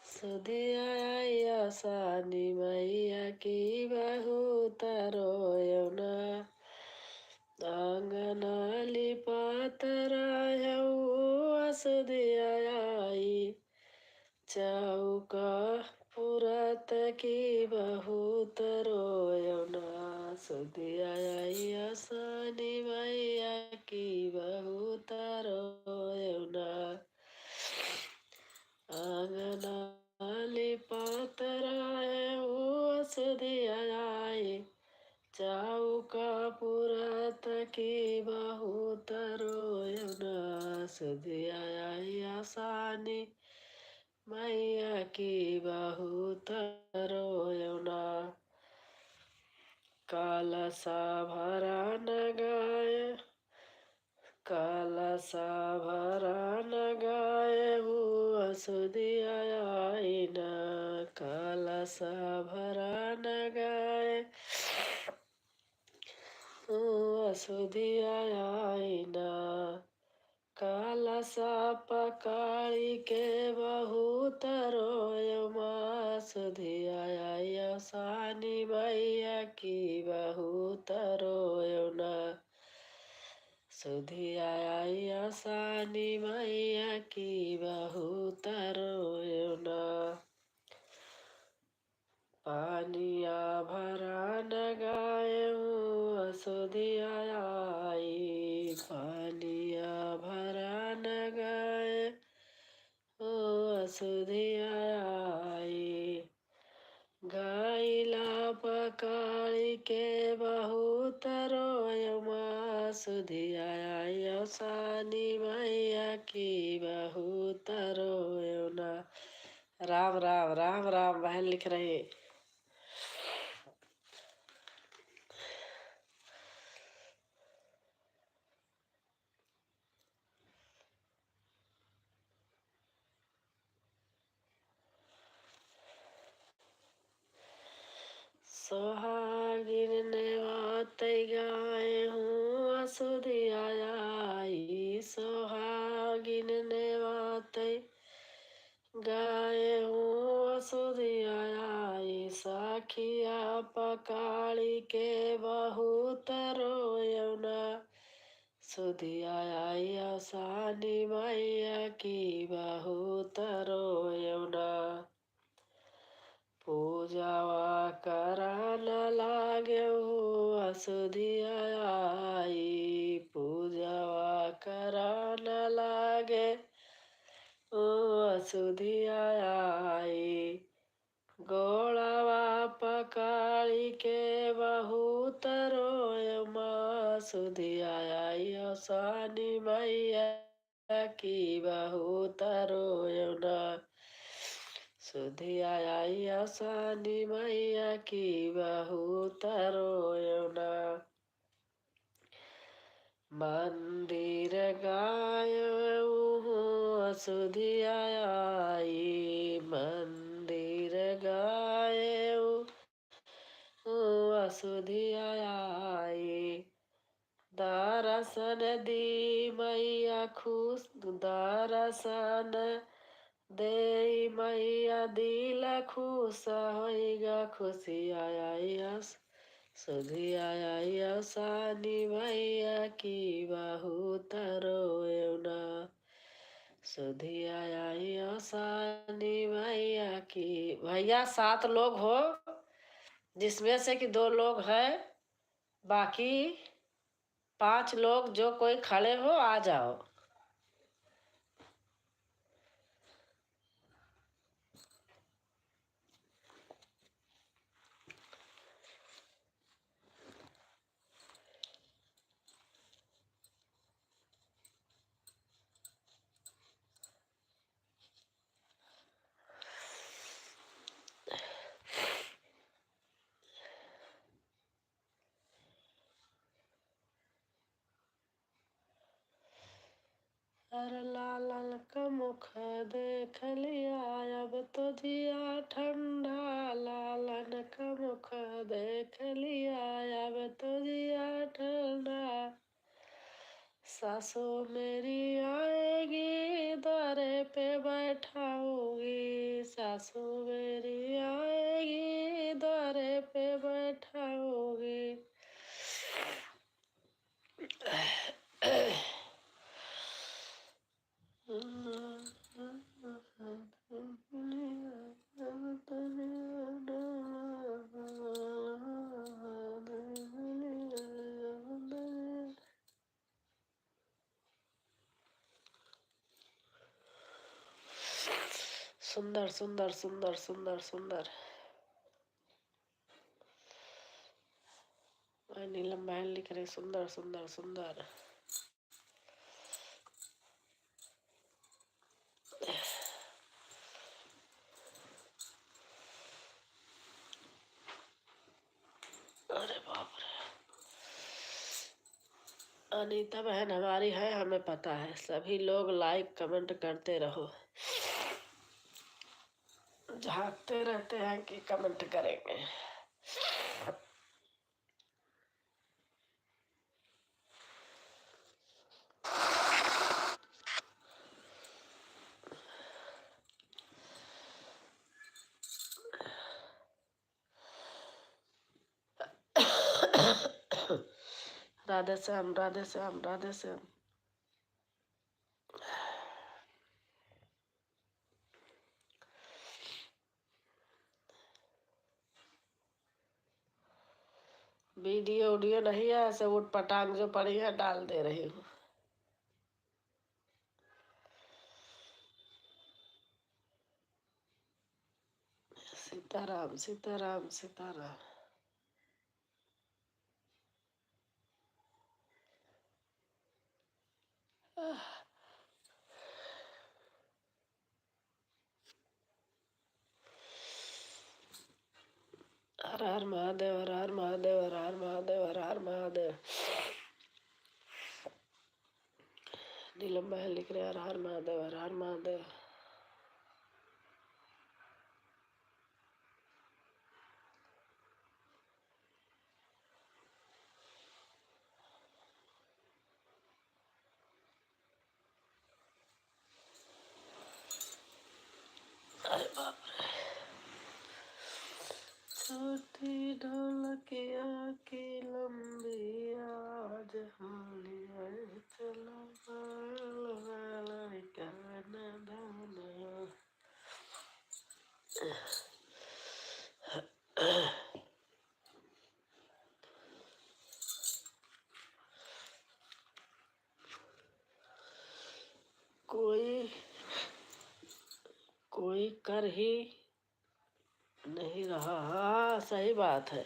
सुधिया सानी मैया की बहुत रोयना। आंगना लिपात रायऊ सुधियाई। चौका पुरत की बहुत रोयना। सुधियाई सानी मैया की बहुत रोयना। आंगना लिपात रायऊ सुधियाई। चौका पुरत की बहुत रोयना। सुधियाई सानी मैया की बहुत रोयना। कालसा भरा न गाय, कलसा भरा न गाए असुदिया आई न, कलसा भरा न गाए असुदिया आई न, कलसा पकाड़ी के बहुत रोयो माँ सुधिया आई सानी मैया की बहुत रोयो न, सुधिया आई सानी मैया की बहुत रोयो न, पानिया भरा न गाए सुधिया आई, पानिया भरा न गाए सुधिया आई, गाइला पकाड़ी के बहुत रोयो माँ सुधिया आई सानी मैया की बहुत रोयो न। राम राम राम राम बहन लिख रहे। सोहागिन ने बात गाए असुधिया आई, सोहागिन ने बात गाए असुधिया आई, साखिया पकाड़ी के बहुत रोयो न, सुधिया आई सानी मैया की बहुत रोयो न, पूजावा करा न लागे असुधिया आई, पूजावा करा न लागे असुधिया आई, गोड़ावा पकाड़ी के बहुत रोयो माँ सुधिया आई सानी मैया की बहुत रोयो न, सुधिया आई सानी मैया की बहुत रोयो न, मंदिर गायो सुधिया आई, मंदिर गायो सुधिया आई, दर्शन दी मैया खुश, दर्शन दे मैया दिल खुश होइगा, खुशिया आई सुधिया आई सानी मैया की बहुत रोयो न, सुधिया आई सानी मैया की। भैया 7 लोग हो, जिसमें से कि 2 लोग हैं, बाकी 5 लोग जो कोई खड़े हो आ जाओ। अरे लालन का मुख देख लिया अब तो जिया ठंडा, लालन का मुख देख लिया अब तो जिया ठंडा, सासू मेरी आएगी द्वारे पे बैठाऊंगी, सासू मेरी आएगी द्वारे पे बैठाऊंगी, सुंदर सुंदर सुंदर सुंदर सुंदर। नीलम बहन लिख रही सुंदर सुंदर सुंदर। अरे बाप रे, अनीता बहन हमारी है, हमें पता है। सभी लोग लाइक कमेंट करते रहो, झांकते रहते हैं कि कमेंट करेंगे। राधे श्याम, राधे श्याम, राधे श्याम। वीडियो उडियो नहीं है, ऐसे उठ पटांग जो पड़ी है डाल दे रही हूँ। सीताराम सीताराम सीताराम। हर हर महादेव, हर हर महादेव, हर हर महादेव, हर हर महादेव। नीलम बहन लिख रहे हर हर महादेव, हर हर महादेव। अरे बाप रे। छोटी ढोलकिया की लंबी आवाज होली है, चलो बाल बाल करना दाना। कोई कर ही नहीं रहा। हाँ सही बात है।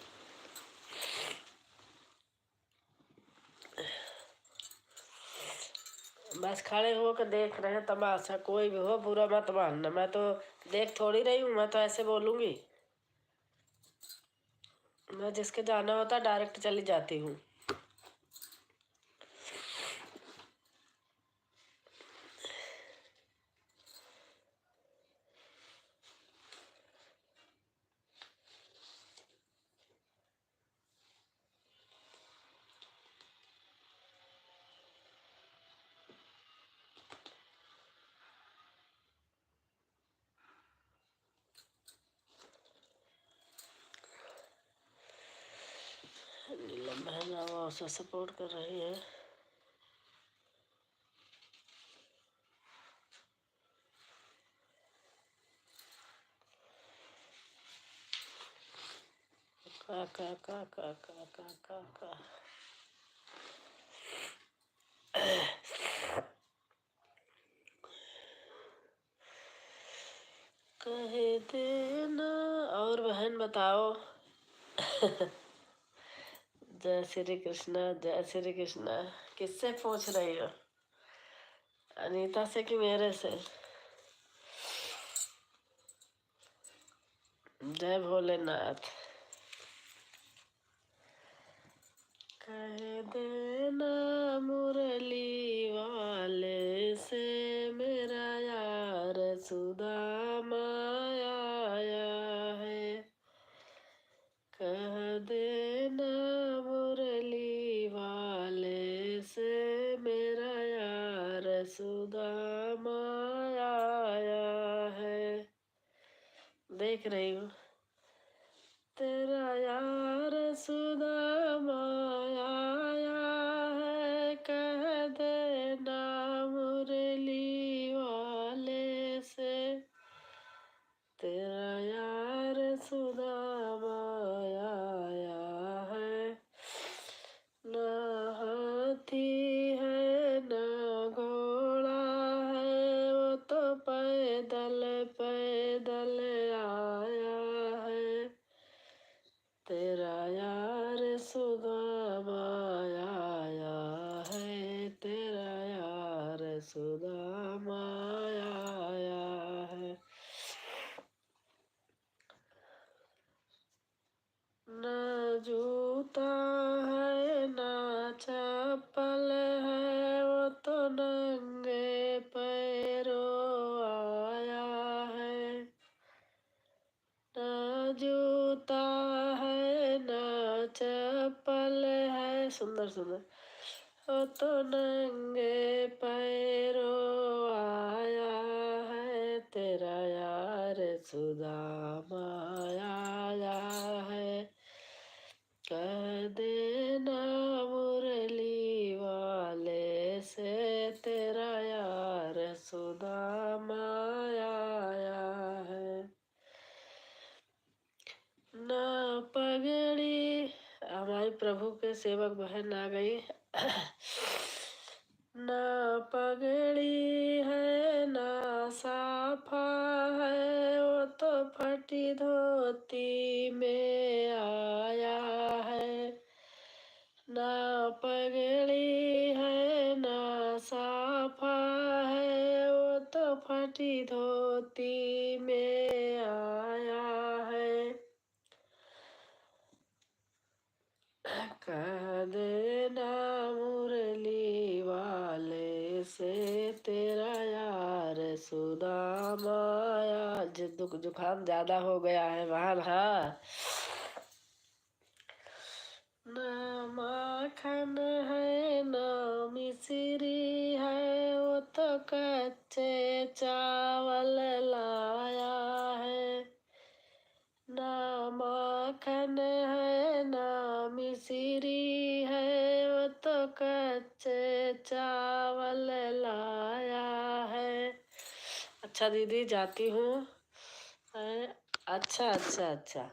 बस खड़े हो कर देख रहे हैं तमाशा, कोई भी हो बुरा मत मानना। मैं तो देख थोड़ी रही हूँ, मैं तो ऐसे बोलूंगी। मैं जिसके जाना होता डायरेक्ट चली जाती हूँ। नीलम बहन वो उसे सपोर्ट कर रही है। का का का का का का का का कहे देना। और बहन बताओ। जय श्री कृष्णा, जय श्री कृष्णा। किससे पूछ रही हो? अनीता से कि मेरे से? जय भोलेनाथ। कह देना मुरली वाले से मेरा यार सुदामा आया है। कह देना मुरली वाले से मेरा यार सुदामा आया है। देख रही हूँ तेरा यार सुदामा आया है। कह देना मुरली वाले से तेरा यार सुदामा आया है। ना हाथी है ना घोड़ा है, वो तो पैदल पैदल आया है। तेरा यार सुदामा आया है। तेरा यार सुदामा आया है। न जूता है ना चप्पल है वो तो नंगे पैरों आया है, न जूता है न चप्पल है, सुंदर सुंदर, वो तो नंगे पैरों आया है, तेरा यार सुदामा आया है, कह देना मुरली वाले से तेरा यार सुदामा आया है। ना पगड़ी, हमारी प्रभु के सेवक बहन आ गई। ना पगड़ी है ना साफा है, वो तो फटी धोती में आया है, ना पगड़ी है ना साफा है, वो तो फटी धोती में आया है, कह देना मुरली वाले से तेरा यार सुदामा आया। जुकाम ज्यादा हो गया है वहां। हाँ, ना माखन है ना मिश्री है, वो तो कच्चे चावल लाया है, ना माखन है ना मिश्री है, वो तो कच्चे चावल लाया है। अच्छा दीदी जाती हूँ। अच्छा अच्छा अच्छा,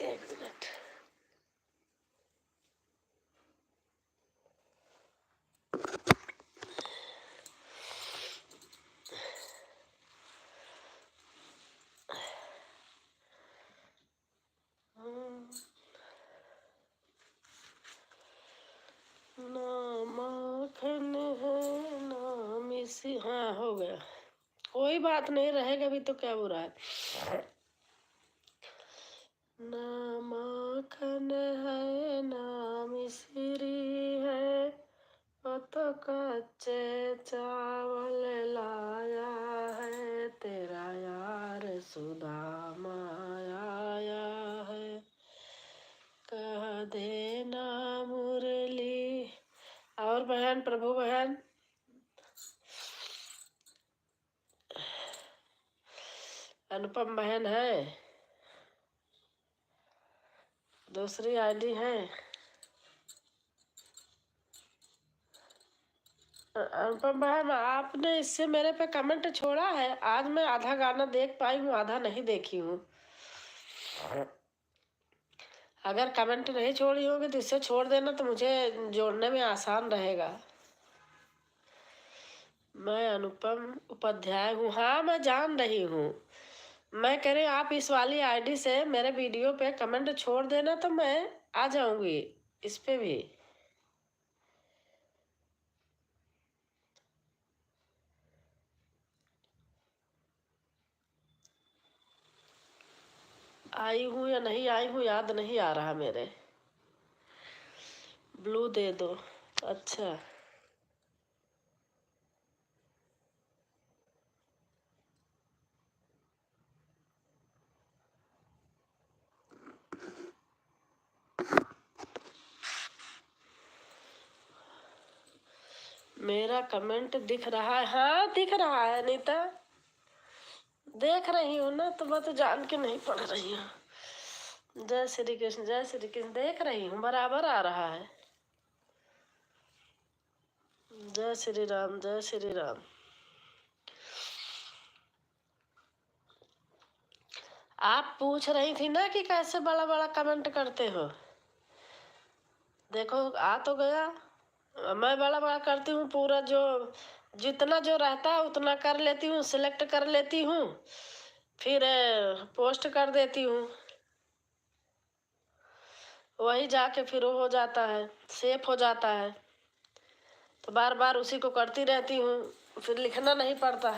एक मिनट। ना माखन है ना मिश्री, हाँ हो गया, कोई बात नहीं, रहेगा भी तो क्या बुरा है। ना माखन है ना मिश्री है, वो तो कच्चे चावल लाया है, तेरा यार सुदामा आया है, कह देना मुरली। और बहन, प्रभु बहन, अनुपम बहन है, दूसरी आईडी है। अनुपम बहन, आपने इससे मेरे पे कमेंट छोड़ा है, आज मैं आधा गाना देख पाई हूँ, आधा नहीं देखी हूँ। अगर कमेंट नहीं छोड़ी होगी तो इससे छोड़ देना, तो मुझे जोड़ने में आसान रहेगा। मैं अनुपम उपाध्याय हूँ। हाँ मैं जान रही हूँ, मैं कह रही हूँ आप इस वाली आईडी से मेरे वीडियो पे कमेंट छोड़ देना तो मैं आ जाऊंगी इस पे भी। आई हूँ या नहीं आई हूँ याद नहीं आ रहा मेरे। ब्लू दे दो। अच्छा, मेरा कमेंट दिख रहा है? हाँ दिख रहा है अनीता, देख रही हूँ ना, तो मैं तो जान के नहीं पढ़ रही हूँ। जय श्री कृष्ण, जय श्री कृष्ण, देख रही हूँ, बराबर आ रहा है। जय श्री राम, जय श्री राम। आप पूछ रही थी ना कि कैसे बड़ा बड़ा कमेंट करते हो, देखो आ तो गया। मैं बड़ा बड़ा करती हूँ, पूरा जो जितना जो रहता है उतना कर लेती हूँ, सिलेक्ट कर लेती हूँ, फिर पोस्ट कर देती हूँ, वही जाके फिर वो हो जाता है, सेफ हो जाता है, तो बार बार उसी को करती रहती हूँ, फिर लिखना नहीं पड़ता।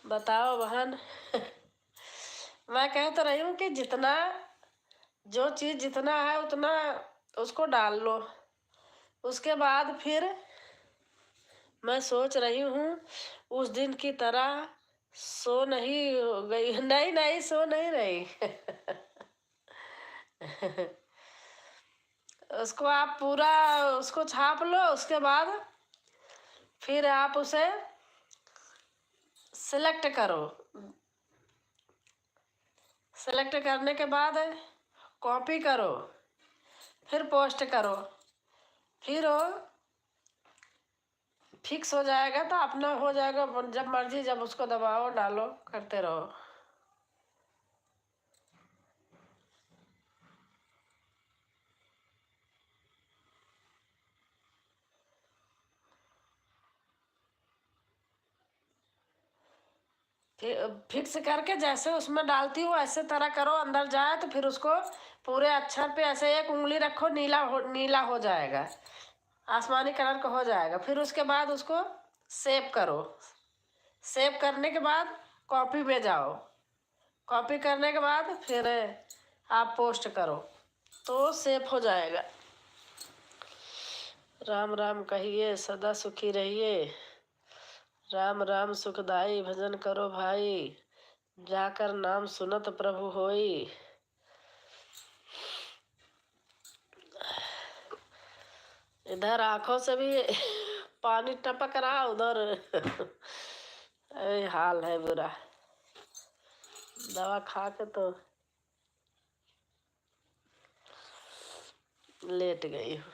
बताओ बहन। मैं कह तो रही हूँ कि जितना जो चीज़ जितना है उतना उसको डाल लो। उसके बाद फिर मैं सोच रही हूँ उस दिन की तरह सो नहीं हो गई, नहीं नहीं सो नहीं रही। उसको आप पूरा उसको छाप लो। उसके बाद फिर आप उसे सिलेक्ट करो। सेलेक्ट करने के बाद कॉपी करो, फिर पोस्ट करो, फिर वो फिक्स हो जाएगा तो अपना हो जाएगा। जब मर्जी जब उसको दबाओ डालो करते रहो। फिक्स करके जैसे उसमें डालती हो ऐसे तरह करो, अंदर जाए तो फिर उसको पूरे अक्षर पे ऐसे एक उंगली रखो, नीला हो जाएगा, आसमानी कलर का हो जाएगा। फिर उसके बाद उसको सेव करो। सेव करने के बाद कॉपी पे जाओ। कॉपी करने के बाद फिर आप पोस्ट करो तो सेव हो जाएगा। राम राम कहिए, सदा सुखी रहिए। राम राम सुखदाई, भजन करो भाई, जाकर नाम सुनत प्रभु होई। इधर आंखों से भी पानी टपक रहा, उधर हाल है बुरा। दवा खा के तो लेट गई हूँ।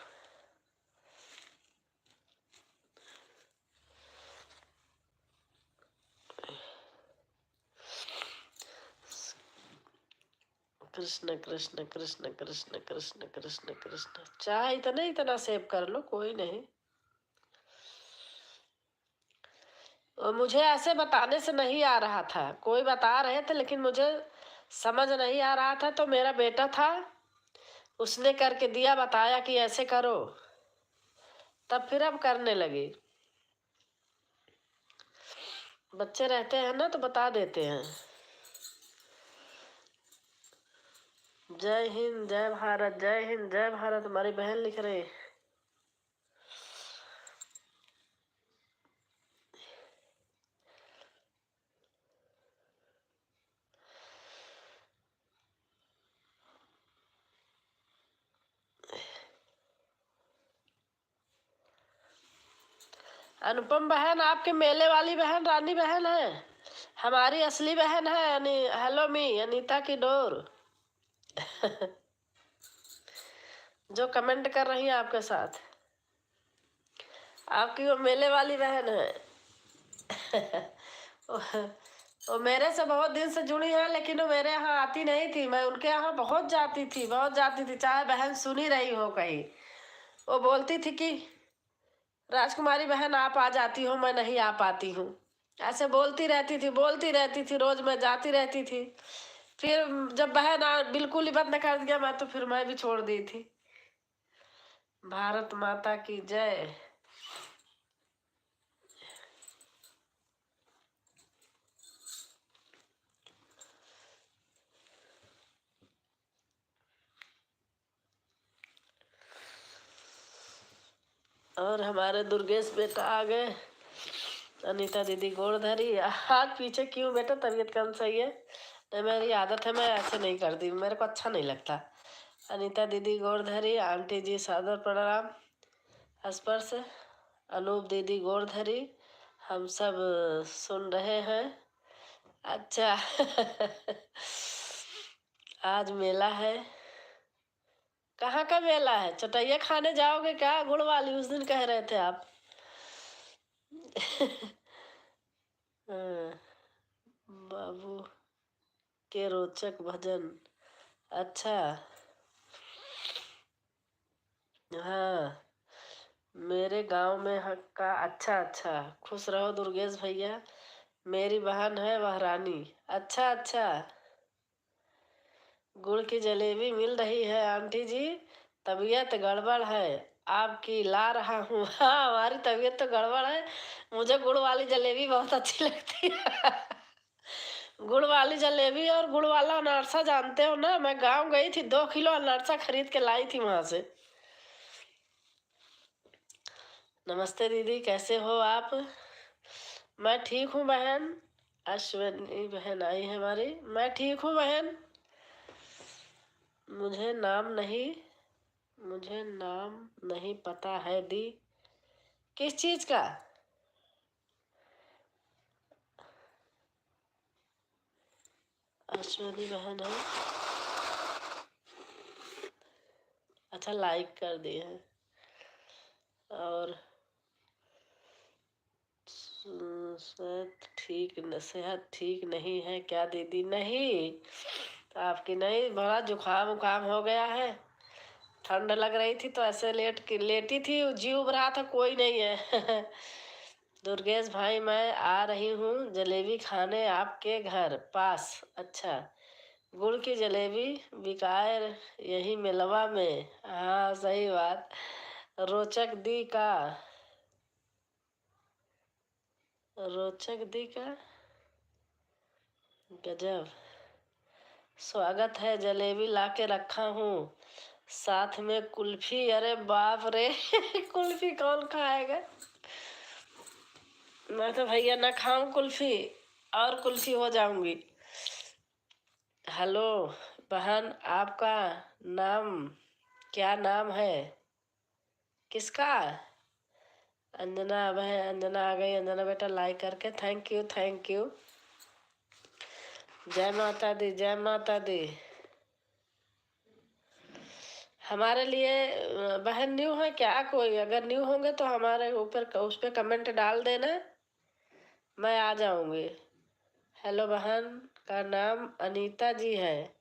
कृष्ण कृष्ण कृष्ण कृष्ण कृष्ण कृष्ण कृष्ण। चाहे इतना सेव कर लो, कोई नहीं। और मुझे ऐसे बताने से नहीं आ रहा था, कोई बता रहे थे लेकिन मुझे समझ नहीं आ रहा था। तो मेरा बेटा था, उसने करके दिया, बताया कि ऐसे करो, तब फिर अब करने लगी। बच्चे रहते हैं ना तो बता देते हैं। जय हिंद जय भारत, जय हिंद जय भारत। हमारी बहन लिख रही। अनुपम बहन आपके मेले वाली बहन रानी बहन है, हमारी असली बहन है। हेलो मी अनीता की डोर। जो कमेंट कर रही है आपके साथ, आपकी वो मेले वाली बहन है। वो मेरे से बहुत दिन से जुड़ी है, लेकिन वो मेरे यहाँ आती नहीं थी। मैं उनके यहाँ बहुत जाती थी, बहुत जाती थी, चाहे बहन सुनी रही हो कहीं। वो बोलती थी कि राजकुमारी बहन आप आ जाती हो, मैं नहीं आ पाती हूँ। ऐसे बोलती रहती थी, बोलती रहती थी। रोज मैं जाती रहती थी। फिर जब बहन बिल्कुल ही बंद कर दिया मैं, तो फिर मैं भी छोड़ दी थी। भारत माता की जय। और हमारे दुर्गेश बेटा आ गए। अनीता दीदी गोड़ धरी। हाथ पीछे क्यों बेटा, तबीयत कम सही है? नहीं, मेरी आदत है, मैं ऐसे नहीं करती, मेरे को अच्छा नहीं लगता। अनीता दीदी गोड़ धरी। आंटी जी सादर प्रणाम। स्पर्श। अनूप दीदी गोड़ धरी। हम सब सुन रहे हैं। अच्छा। आज मेला है। कहाँ का मेला है? चटैया खाने जाओगे क्या? गुड़ वाली उस दिन कह रहे थे आप। हाँ, बाबू के रोचक भजन। अच्छा। हाँ, मेरे गांव में का। अच्छा अच्छा, खुश रहो दुर्गेश भैया। मेरी बहन है वह रानी। अच्छा अच्छा। गुड़ की जलेबी मिल रही है आंटी जी। तबीयत गड़बड़ है आपकी, ला रहा हूँ। हाँ, हमारी तबीयत तो गड़बड़ है। मुझे गुड़ वाली जलेबी बहुत अच्छी लगती है। गुड़ वाली जलेबी और गुड़ वाला अनारसा जानते हो ना, मैं गांव गई थी, 2 किलो अनारसा खरीद के लाई थी वहां से। नमस्ते दीदी, कैसे हो आप? मैं ठीक हूँ बहन। अश्विनी बहन आई है हमारी। मैं ठीक हूँ बहन। मुझे नाम नहीं पता है दी। किस चीज का? अश्विनी बहन है। अच्छा, लाइक कर दिए हैं। और सेहत ठीक नहीं है क्या दीदी? नहीं, आपकी नहीं, बड़ा जुकाम उकाम हो गया है। ठंड लग रही थी तो ऐसे लेटी थी, जी उब रहा था, कोई नहीं है। दुर्गेश भाई, मैं आ रही हूँ जलेबी खाने आपके घर पास। अच्छा, गुड़ की जलेबी बिकाए यही मिलवा में। हाँ सही बात। रोचक दी का रोचक दी का गजब स्वागत है, जलेबी लाके रखा हूँ, साथ में कुल्फी। अरे बाप रे! कुल्फी कौन खाएगा? मैं तो भैया ना खाऊं कुल्फी, और कुल्फी हो जाऊंगी। हेलो बहन, आपका नाम क्या नाम है? किसका? अंजना बहन, अंजना आ गई। अंजना बेटा लाइक करके, थैंक यू थैंक यू। जय माता दी, जय माता दी। हमारे लिए बहन न्यू है क्या? कोई अगर न्यू होंगे तो हमारे ऊपर उस पर कमेंट डाल देना, मैं आ जाऊंगी। हेलो बहन का नाम अनीता जी है।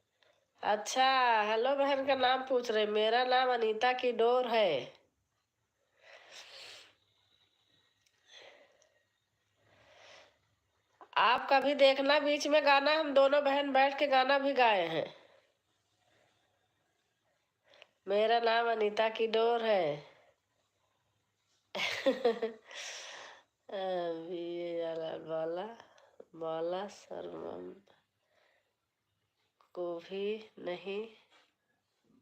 अच्छा, हेलो बहन का नाम पूछ रहे। मेरा नाम अनीता की डोर है। आप कभी देखना, बीच में गाना हम दोनों बहन बैठ के गाना भी गाए हैं। मेरा नाम अनीता की डोर है। बाला बाला शर्मम को भी नहीं,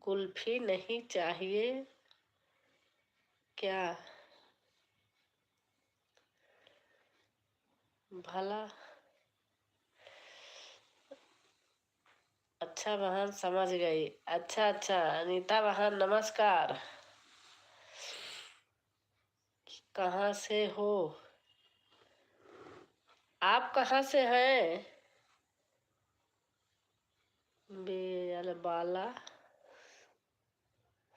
कुल्फी नहीं चाहिए क्या? भला अच्छा बहन, समझ गई। अच्छा अच्छा, अनीता बहन नमस्कार। कहाँ से हो आप? कहाँ से हैं? बाला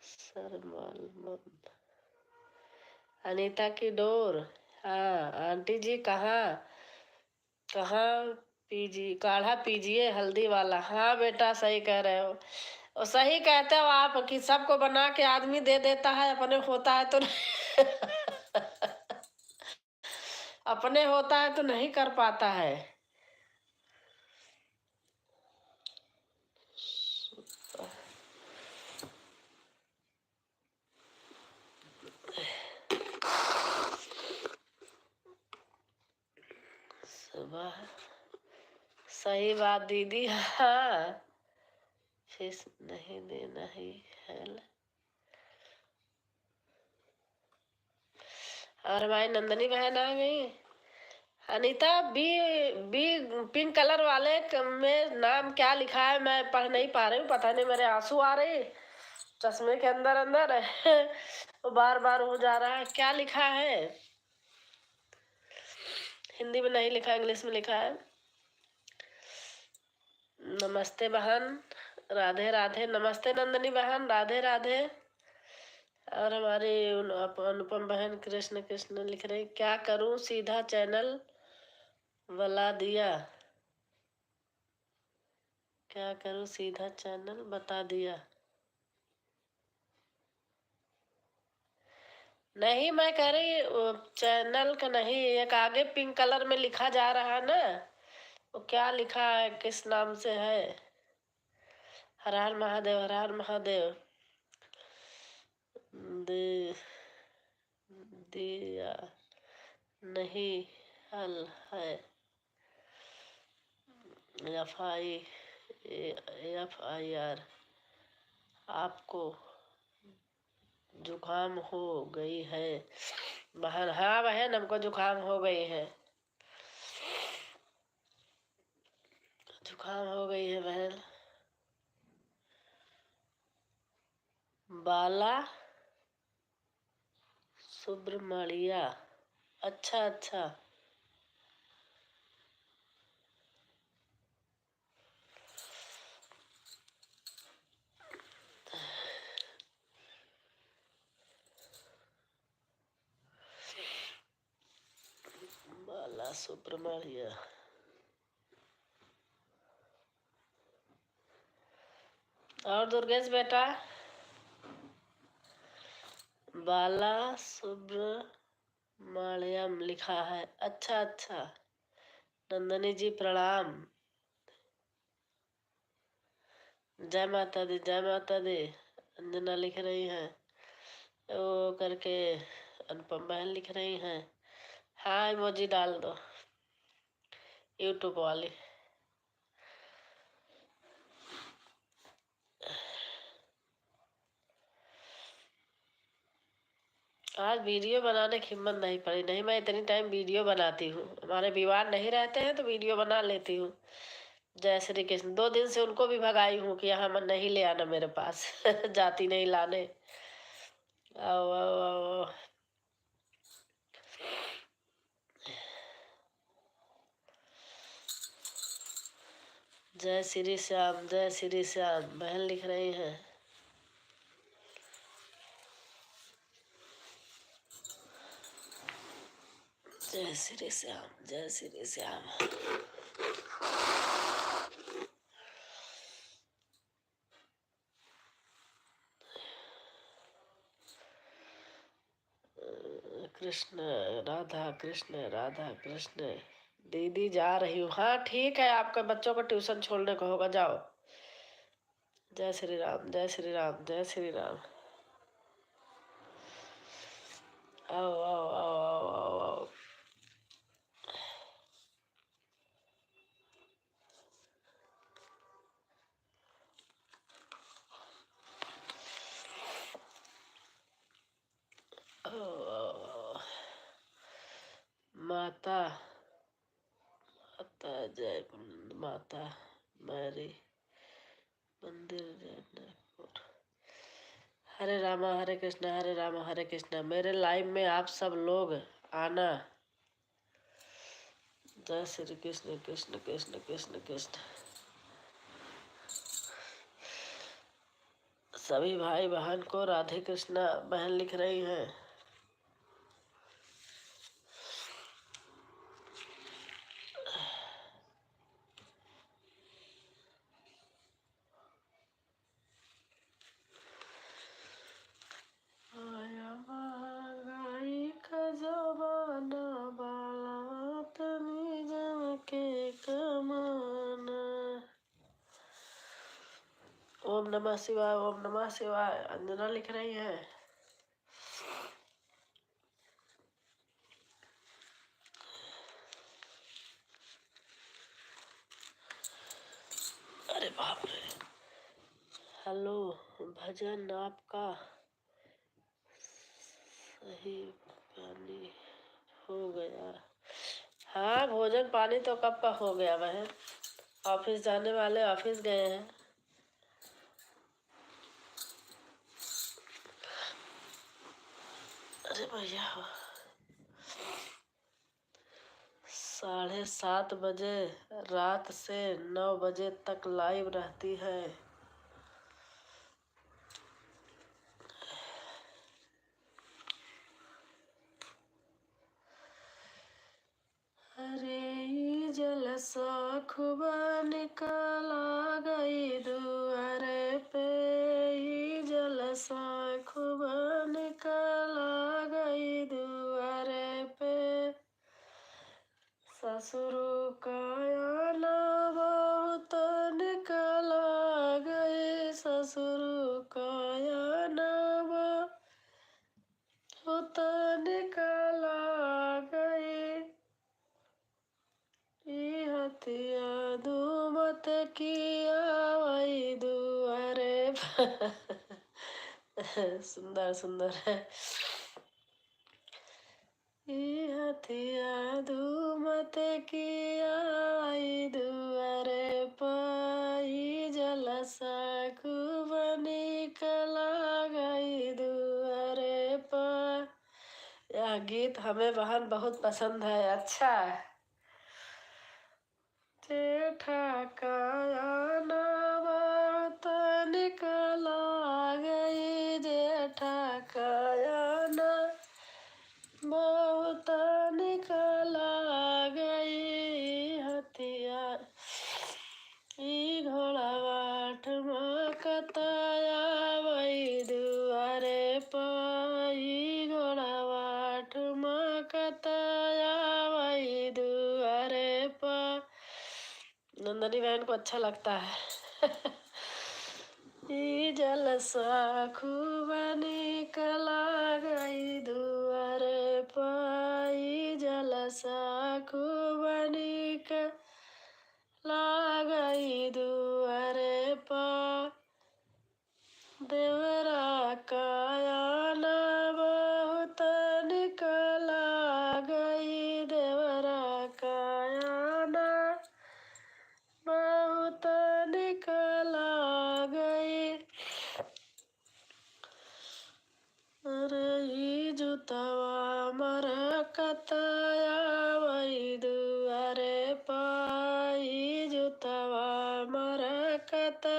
सरमल अनीता की डोर। हाँ आंटी जी, कहाँ कहाँ काढ़ा पीजिए हल्दी वाला। हाँ बेटा, सही कह रहे हो। और सही कहते हो आप कि सबको बना के आदमी दे देता है, अपने होता है तो अपने होता है तो नहीं कर पाता है। सुबह सही बात दीदी। हाँ, फीस नहीं देना ही है। और हमारी नंदनी बहन आ गई। अनीता, बी बी पिंक कलर वाले में नाम क्या लिखा है? मैं पढ़ नहीं पा रही हूँ, पता नहीं, मेरे आंसू आ रहे चश्मे के अंदर अंदर। वो बार बार हो जा रहा है। क्या लिखा है? हिंदी में नहीं लिखा, इंग्लिश में लिखा है। नमस्ते बहन, राधे राधे। नमस्ते नंदनी बहन, राधे राधे। और हमारी अनुपम बहन कृष्ण कृष्ण लिख रही। क्या करूं, सीधा चैनल वाला दिया। क्या करूं, सीधा चैनल बता दिया। नहीं, मैं कह रही चैनल का नहीं, एक आगे पिंक कलर में लिखा जा रहा है ना, वो क्या लिखा है, किस नाम से है? हर हर महादेव, हर हर महादेव। दे, दिया नहीं हल है। FIR आपको जुकाम हो गई है बहन। हाँ बहन, हमको जुकाम हो गई है, जुकाम हो गई है बहन। बाला सुब्रमण्या, अच्छा अच्छा। बाला सुब्रमण्या, और दुर्गेश बेटा, बाला सुब्रमण्यम लिखा है, अच्छा अच्छा। नंदनी जी प्रणाम, जय माता दी, जय माता दी। अंजना लिख रही हैं, वो करके अनुपम बहन लिख रही हैं। हाँ इमोजी डाल दो, यूट्यूब वाली। आज वीडियो बनाने की हिम्मत नहीं पड़ी, नहीं मैं इतनी टाइम वीडियो बनाती हूँ, हमारे विवाह नहीं रहते हैं तो वीडियो बना लेती हूँ। जय श्री कृष्ण। 2 दिन से उनको भी भगाई हूँ कि यहाँ मन नहीं ले आना मेरे पास जाती नहीं लाने। आओ आओ आओ। जय श्री श्याम, जय श्री श्याम बहन लिख रही हैं। जय श्री श्याम, जय श्री श्याम। कृष्ण राधा कृष्ण, राधा कृष्ण। दीदी जा रही हूँ। हाँ ठीक है, आपके बच्चों को ट्यूशन छोड़ने को होगा, जाओ। जय श्री राम, जय श्री राम, जय श्री राम। आओ आओ आओ आओ आओ आओ। माता माता जय माता मैरी मंदिर जयपुर। हरे रामा हरे कृष्णा, हरे रामा हरे कृष्णा। मेरे लाइव में आप सब लोग आना। जय श्री कृष्ण, कृष्ण कृष्ण कृष्ण कृष्ण। सभी भाई बहन को राधे कृष्णा बहन लिख रही हैं। आया महंगाई का जमाना, बाला तनी जम के कमाना। ओम नमः शिवाय, ओम नमः शिवाय। अंजना लिख रही है। अरे बाप रे। हेलो, भजन आपका सही पानी हो गया। हाँ भोजन पानी तो कब का हो गया बहन, ऑफिस जाने वाले ऑफिस गए हैं। अरे भैया 7:30 बजे रात से 9 बजे तक लाइव रहती है। अरे जलसा खुबा निकला गई दुआरे पे, जलसा खुबा निकला गई दुआरे पे। ससुर का आना बहुत निकला गए, ससुर का आना बहुत निकला गए। हथिया धूम सुंदर सुंदर है। हथिया धूमत की आई दुआरे पाई जलसा खूब निकला गई दुआरे पर। यह गीत हमें बहन बहुत पसंद है, अच्छा है। जेठा का आना बहुत निकला गई, जेठा का आना बहुत निकला गई। हथियार घोड़ा बाट कताया वही दुआरे पाई, घोड़ा बाट कताया वही दुआरे पर। नंदनी बहन को अच्छा लगता है। जलसा खूब निकला गई दुआरे पाई, जलसा खूब निकला गई दुआरे पर। देवरा का आना बहुत निकला गई, देवरा का आना बहुत निकला गई। अरे जुतवा मर कताया वही दुआरे पाई, जुतवा मर कता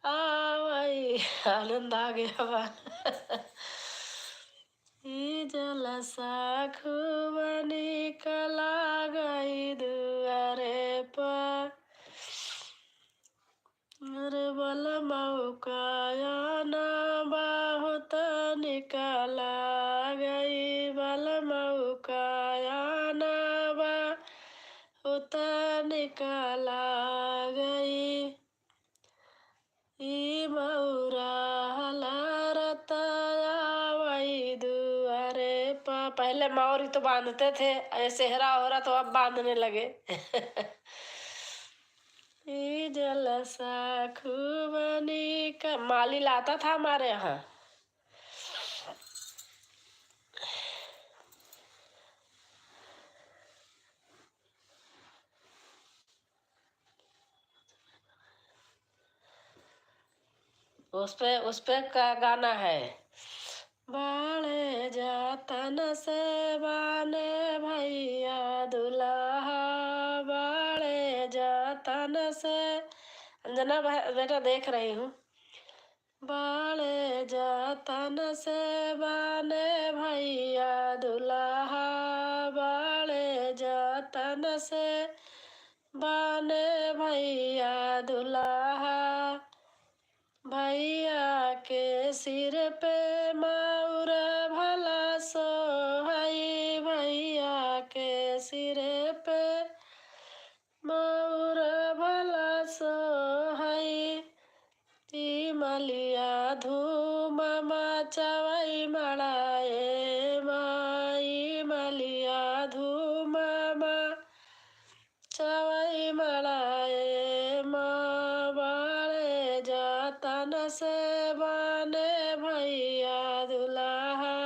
आवई। आनंद आ गया बा। जलसा खूब निकला गई दुआरे पर। अरे बल मौका आना बहुत निकला गई, बल मौका आना बहुत निकला गई। मऊरा हलारता वही दुआरे पर। पहले मौरी तो बांधते थे, ऐसे सेहरा हो रहा तो अब बांधने लगे। जलसा खूब माली लाता था हमारे यहाँ। उस पे का गाना है। बाले जातन से बाने भैया दुल्हा, बाले जातन से। अंजना बेटा देख रही हूँ। बाले जातन से बाने भैया दुल्हा, बाले जातन से बाने भैया दुल्हा। भैया के सिर पे मऊर भला सोहाई, भैया के सिर पे मऊर भला सोहाई। मलिया धूम मचावई मड़ाए माई, मलिया धूम मचावई मड़ाए माँ। बाले जातन से बाने भैया दुल्हा,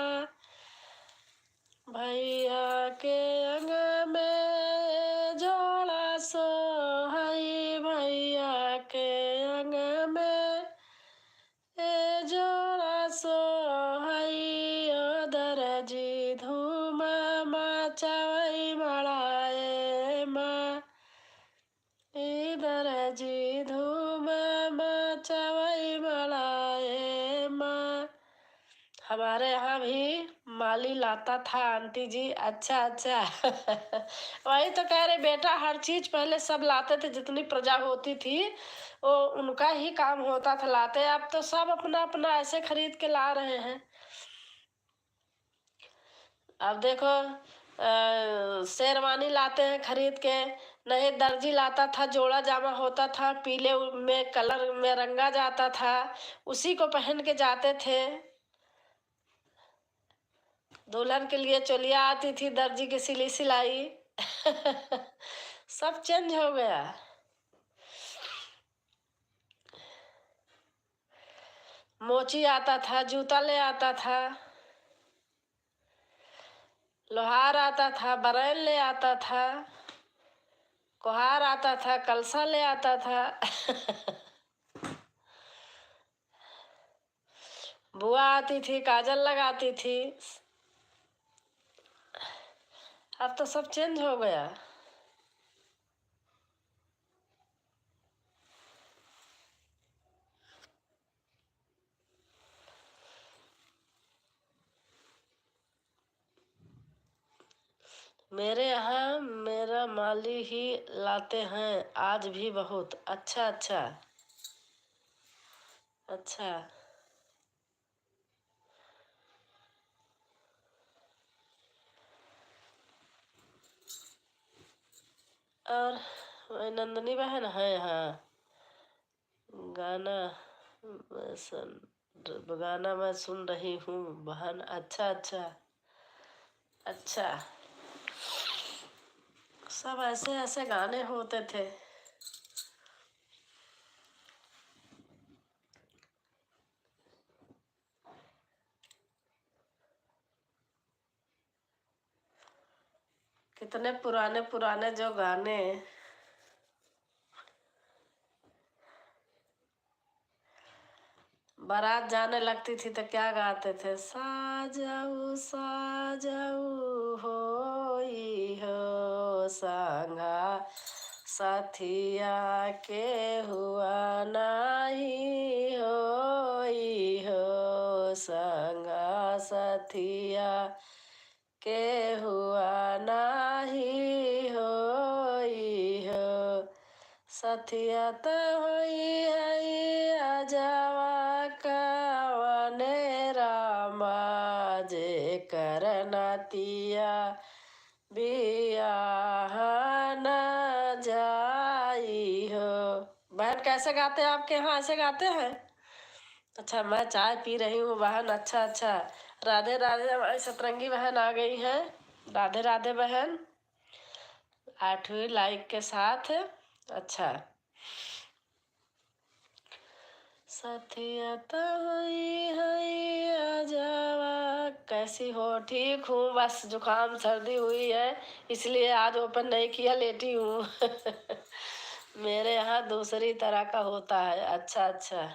भैया के अंग में जोड़ा सोहाई, भैया के अंग में जोड़ा सोहाई। दरजी धूम मचावई मड़ाए माँ, दरजी धूम मचावई मड़ाए माँ। हमारे यहाँ भी माली लाता था आंटी जी। अच्छा अच्छा। वही तो कह रहे बेटा, हर चीज पहले सब लाते थे, जितनी प्रजा होती थी वो उनका ही काम होता था लाते। अब तो सब अपना अपना ऐसे खरीद के ला रहे हैं। अब देखो शेरवानी लाते हैं खरीद के, नहीं दर्जी लाता था, जोड़ा जामा होता था, पीले में कलर में रंगा जाता था, उसी को पहन के जाते थे। दुल्हन के लिए चोलिया आती थी दर्जी की सिली सिलाई। सब चेंज हो गया। मोची आता था, जूता ले आता था, लोहार आता था, बरैल ले आता था, कुहार आता था, कलसा ले आता था। बुआ आती थी, काजल लगाती थी। अब तो सब चेंज हो गया। मेरे यहाँ मेरा माली ही लाते हैं आज भी बहुत। अच्छा अच्छा अच्छा। और नंदनी बहन है यहाँ। गाना गाना मैं सुन रही हूँ बहन। अच्छा अच्छा अच्छा। सब ऐसे ऐसे गाने होते थे। कितने पुराने पुराने जो गाने। बारात जाने लगती थी तो क्या गाते थे? साजाऊ साजाऊ होई हो संगा साथिया के हुआ नाही होई हो संगा साथिया के हुआ नाही होई हो सथिया तो होई है आजावा कवने रामा जे करनातिया बियाह न जाई हो। बहन कैसे गाते हैं आपके यहाँ? ऐसे गाते हैं? अच्छा, मैं चाय पी रही हूँ बहन। अच्छा अच्छा। राधे राधे। हमारी सतरंगी बहन आ गई हैं। राधे राधे बहन। 8वीं लाइक के साथ। अच्छा। सथिया तो हई हई आजावा। कैसी हो? ठीक हूँ, बस जुकाम सर्दी हुई है इसलिए आज ओपन नहीं किया, लेटी हूँ। मेरे यहाँ दूसरी तरह का होता है। अच्छा अच्छा।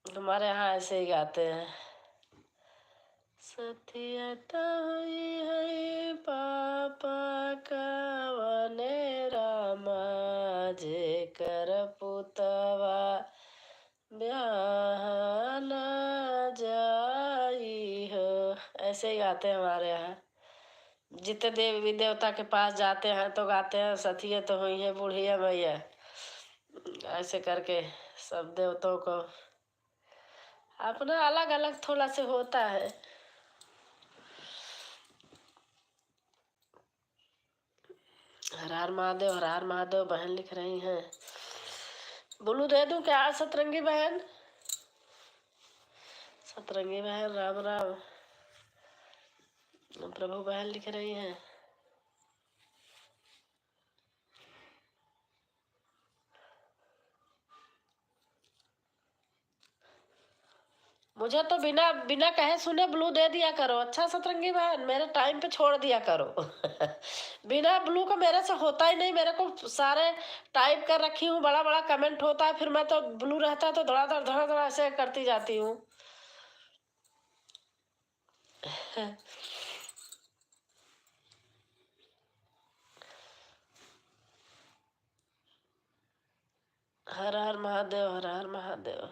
हमारे यहाँ ऐसे ही गाते हैं। सथिया तो हई हई पापा कवने रामा जे कर पुतवा ब्याह न जाई हो। ऐसे ही गाते हैं हमारे यहाँ। जितने देवी देवता के पास जाते हैं तो गाते हैं सथिया तो हुई है बुढ़िया मैया। ऐसे करके सब देवताओं को अपना अलग अलग थोड़ा से होता है। हर हर महादेव, हर हर महादेव। बहन लिख रही हैं। ब्लू दे दूं क्या सतरंगी बहन? सतरंगी बहन राम राम। प्रभु बहन लिख रही हैं। मुझे तो बिना बिना कहे सुने ब्लू दे दिया करो। अच्छा सतरंगी बहन, मेरे टाइम पे छोड़ दिया करो। बिना ब्लू का मेरे से होता ही नहीं। मेरे को सारे टाइप कर रखी हूँ, बड़ा बड़ा कमेंट होता है, फिर मैं तो ब्लू रहता है तो धड़ाधड़ ऐसे करती जाती हूँ। हर हर महादेव, हर हर महादेव।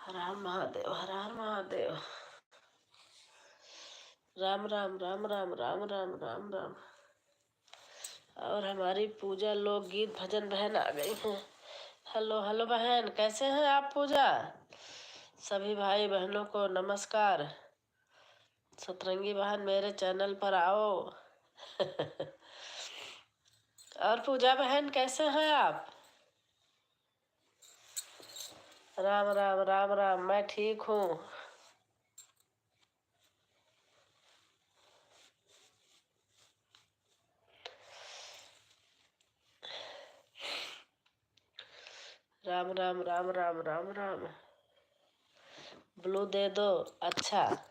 हर हर महादेव, हर हर महादेव। राम राम राम राम राम राम राम राम। और हमारी पूजा लोकगीत भजन बहन आ गई हैं। हेलो हेलो बहन, कैसे हैं आप पूजा? सभी भाई बहनों को नमस्कार। सतरंगी बहन मेरे चैनल पर आओ। और पूजा बहन कैसे हैं आप? राम राम राम राम, मैं ठीक हूँ। राम राम राम राम राम राम। ब्लू दे दो। अच्छा,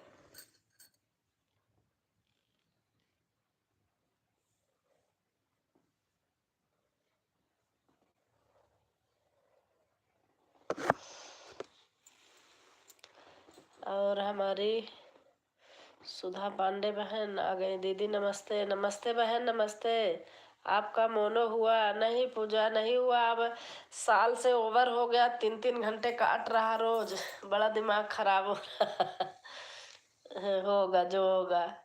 और हमारी सुधा पांडे बहन आ गई। दीदी नमस्ते। नमस्ते बहन, नमस्ते। आपका मोनो हुआ नहीं? पूजा नहीं हुआ। अब साल से ओवर हो गया, 3-3 घंटे काट रहा रोज। बड़ा दिमाग खराब हो रहा। होगा जो होगा।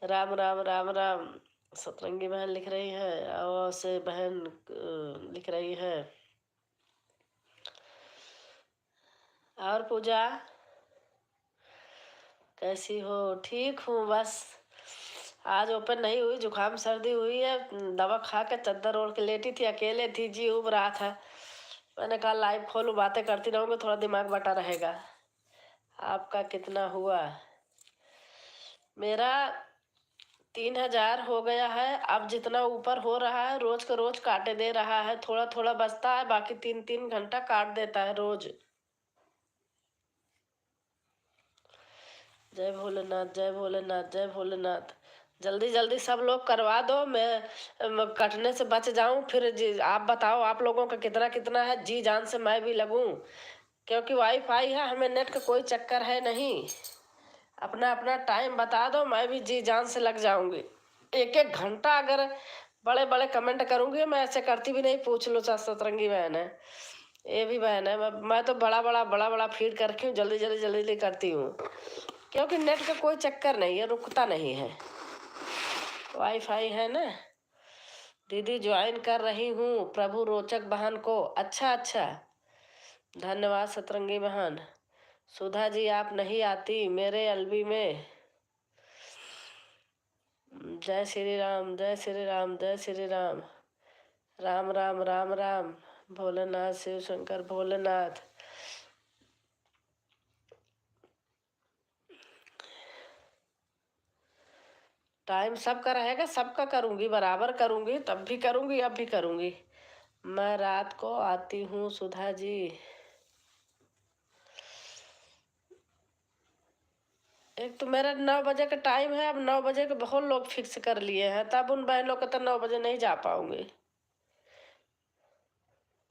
राम राम राम राम। सतरंगी बहन लिख रही है और से बहन लिख रही है। और पूजा कैसी हो? ठीक हूँ, बस आज ओपन नहीं हुई, जुकाम सर्दी हुई है। दवा खा के चद्दर ओढ़ के लेटी थी, अकेले थी, जी उब रहा था। मैंने कहा लाइव खोलूं, बातें करती रहूंगी, थोड़ा दिमाग बटा रहेगा। आपका कितना हुआ? मेरा 3,000 हो गया है। अब जितना ऊपर हो रहा है रोज का रोज काटे दे रहा है। थोड़ा थोड़ा बचता है, बाकी 3-3 घंटा काट देता है रोज। जय भोलेनाथ, जय भोलेनाथ, जय भोलेनाथ। जल्दी जल्दी सब लोग करवा दो, मैं कटने से बच जाऊं। फिर आप बताओ आप लोगों का कितना कितना है, जी जान से मैं भी लगूं। क्योंकि वाईफाई है, हमें नेट का कोई चक्कर है नहीं। अपना अपना टाइम बता दो, मैं भी जी जान से लग जाऊंगी। 1-1 घंटा अगर बड़े बड़े कमेंट करूंगी, मैं ऐसे करती भी नहीं। पूछ लो, सतरंगी बहन है, ये भी बहन है। मैं तो बड़ा बड़ा फीड करके जल्दी जल्दी जल्दी जल्दी करती हूँ। क्योंकि नेट का कोई चक्कर नहीं है, रुकता नहीं है, वाईफाई है ना। दीदी ज्वाइन कर रही हूँ प्रभु रोचक बहन को। अच्छा अच्छा, धन्यवाद सतरंगी बहन। सुधा जी आप नहीं आती मेरे एलबी में। जय श्री राम, जय श्री राम, जय श्री राम। राम राम राम राम। भोलेनाथ, शिव शंकर भोलेनाथ। टाइम सबका रहेगा, सबका करूंगी, बराबर करूंगी, तब भी करूंगी, अब भी करूंगी। मैं रात को आती हूँ सुधा जी। एक तो मेरा 9 बजे का टाइम है, अब 9 बजे के बहुत लोग फिक्स कर लिए हैं, तब उन बहनों को तो 9 बजे नहीं जा पाऊंगी।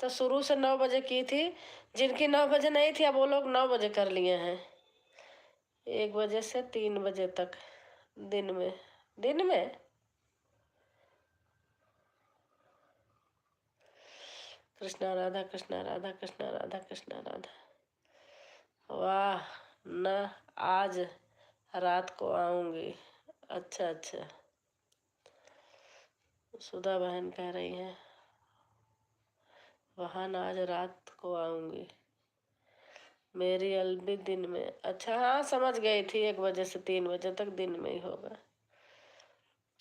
तो शुरू से 9 बजे की थी, जिनकी 9 बजे नहीं थी, अब वो लोग 9 बजे कर लिए हैं। 1 बजे से 3 बजे तक दिन में। दिन में कृष्णा राधा, कृष्णा राधा, कृष्णा राधा, कृष्णा राधा। वाह न, आज रात को आऊंगी। अच्छा अच्छा, सुधा बहन कह रही है वहाँ आज रात को आऊंगी। मेरी एलबी दिन में। अच्छा हाँ, समझ गई थी, 1 बजे से 3 बजे तक दिन में ही होगा।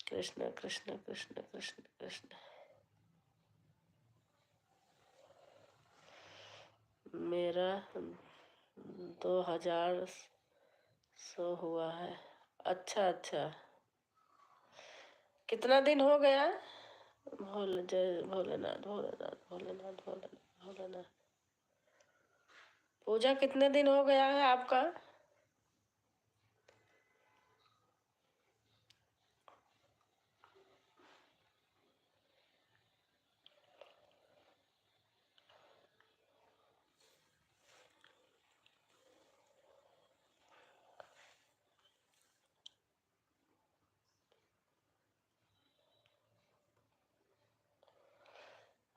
कृष्ण कृष्ण कृष्ण कृष्ण कृष्ण। मेरा 2,100 हुआ है। अच्छा अच्छा, कितना दिन हो गया? जय भोलेनाथ, भोलेनाथ, भोलेनाथ, भोलेनाथ, भोलेनाथ। पूजा कितने दिन हो गया है आपका?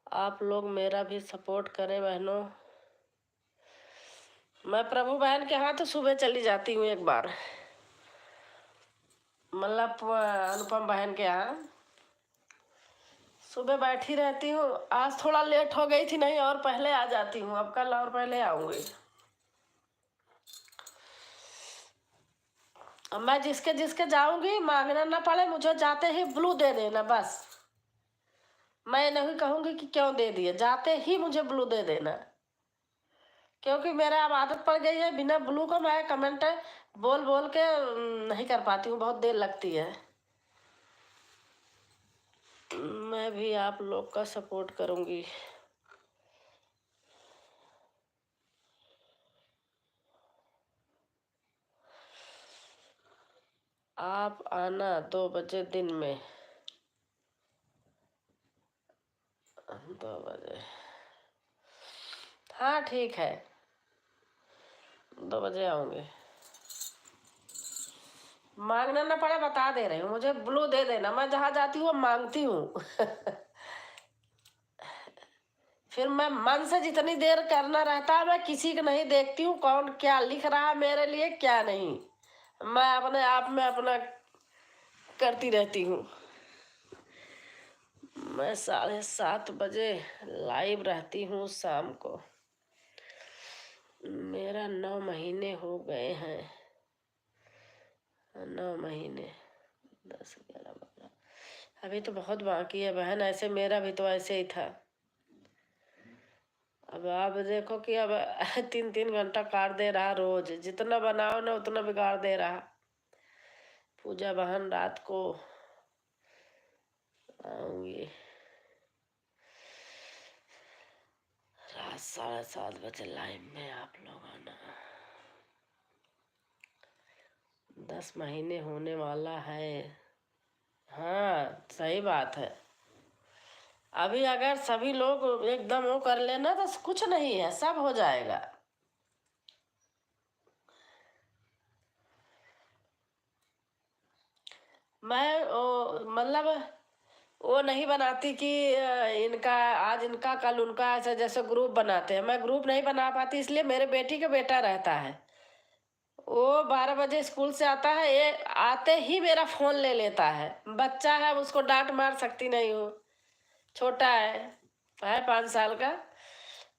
आप लोग मेरा भी सपोर्ट करें बहनों। मैं प्रभु बहन के यहाँ तो सुबह चली जाती हूँ एक बार, मतलब अनुपम बहन के यहाँ सुबह बैठी रहती हूँ। आज थोड़ा लेट हो गई थी, नहीं और पहले आ जाती हूँ। अब कल और पहले आऊंगी। अब मैं जिसके जिसके जाऊंगी, मांगना ना पड़े मुझे, जाते ही ब्लू दे देना बस। मैं नहीं कहूंगी कि क्यों दे दिए, जाते ही मुझे ब्लू दे देना। क्योंकि मेरा अब आदत पड़ गई है, बिना ब्लू का मैं कमेंट बोल बोल के नहीं कर पाती हूँ, बहुत देर लगती है। मैं भी आप लोग का सपोर्ट करूँगी। आप आना 2 बजे दिन में। 2 बजे, हाँ ठीक है, 2 बजे आऊँगे। मांगना ना पड़े, बता दे रही हूँ, मुझे ब्लू दे देना, मैं जहाँ जाती हूँ मांगती हूँ। फिर मैं मन से जितनी देर करना रहता है, मैं किसी को नहीं देखती हूँ कौन क्या लिख रहा है मेरे लिए क्या नहीं, मैं अपने आप में अपना करती रहती हूँ। मैं 7:30 बजे लाइव रहती हूँ शाम को। मेरा 9 महीने हो गए हैं, 9 महीने 10 11 12, अभी तो बहुत बाकी है बहन, ऐसे मेरा भी तो ऐसे ही था। अब आप देखो कि अब 3-3 घंटा काट दे रहा रोज, जितना बनाओ ना उतना बिगाड़ दे रहा। पूजा बहन रात को आऊंगी, रात 7:30 बजे लाइव में आप लोग आना। 10 महीने होने वाला है। हाँ सही बात है। अभी अगर सभी लोग एकदम वो कर लेना तो कुछ नहीं है, सब हो जाएगा। मैं मतलब वो नहीं बनाती कि इनका आज इनका कल उनका, ऐसा जैसे ग्रुप बनाते हैं, मैं ग्रुप नहीं बना पाती, इसलिए मेरे बेटी का बेटा रहता है, वो 12 बजे स्कूल से आता है, ये आते ही मेरा फोन ले लेता है। बच्चा है, उसको डांट मार सकती नहीं हूँ, छोटा है 5 साल का,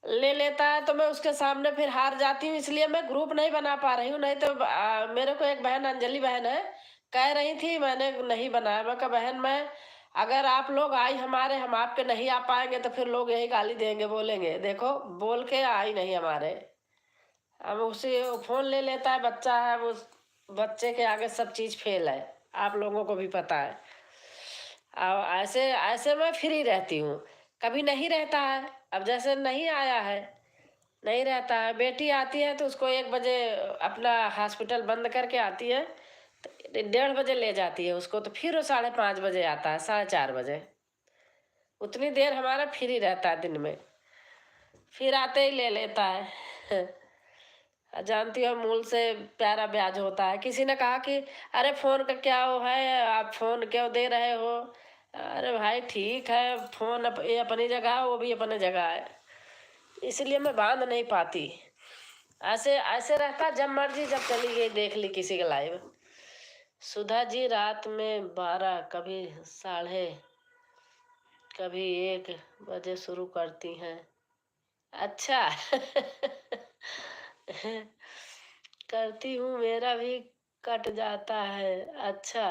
ले लेता है तो मैं उसके सामने फिर हार जाती हूँ, इसलिए मैं ग्रुप नहीं बना पा रही हूँ। नहीं तो मेरे को एक बहन अंजलि बहन है, कह रही थी, मैंने नहीं बनाया। मैं कहा बहन, मैं अगर आप लोग आई हमारे, हम आपके नहीं आ पाएंगे तो फिर लोग यही गाली देंगे, बोलेंगे देखो बोल के आई नहीं हमारे। अब उसे फोन ले लेता है, बच्चा है, वो बच्चे के आगे सब चीज फेल है, आप लोगों को भी पता है। अब ऐसे ऐसे मैं फ्री रहती हूँ, कभी नहीं रहता है। अब जैसे नहीं आया है, नहीं रहता है, बेटी आती है तो उसको 1 बजे अपना हॉस्पिटल बंद करके आती है, तो 1:30 बजे ले जाती है उसको, तो फिर वो 5:30 बजे आता है, 4:30 बजे। उतनी देर हमारा फ्री रहता है दिन में, फिर आते ही ले लेता है। जानती हो मूल से प्यारा ब्याज होता है। किसी ने कहा कि अरे फोन का क्या वो है, आप फोन क्यों दे रहे हो? अरे भाई ठीक है, फोन ये अपनी जगह है, वो भी अपनी जगह है, इसलिए मैं बांध नहीं पाती। ऐसे ऐसे रहता, जब मर्जी जब चली गई देख ली किसी का लाइव। सुधा जी रात में 12, कभी 1:30, कभी 1 बजे शुरू करती हैं। अच्छा। करती हूँ, मेरा भी कट जाता है। अच्छा,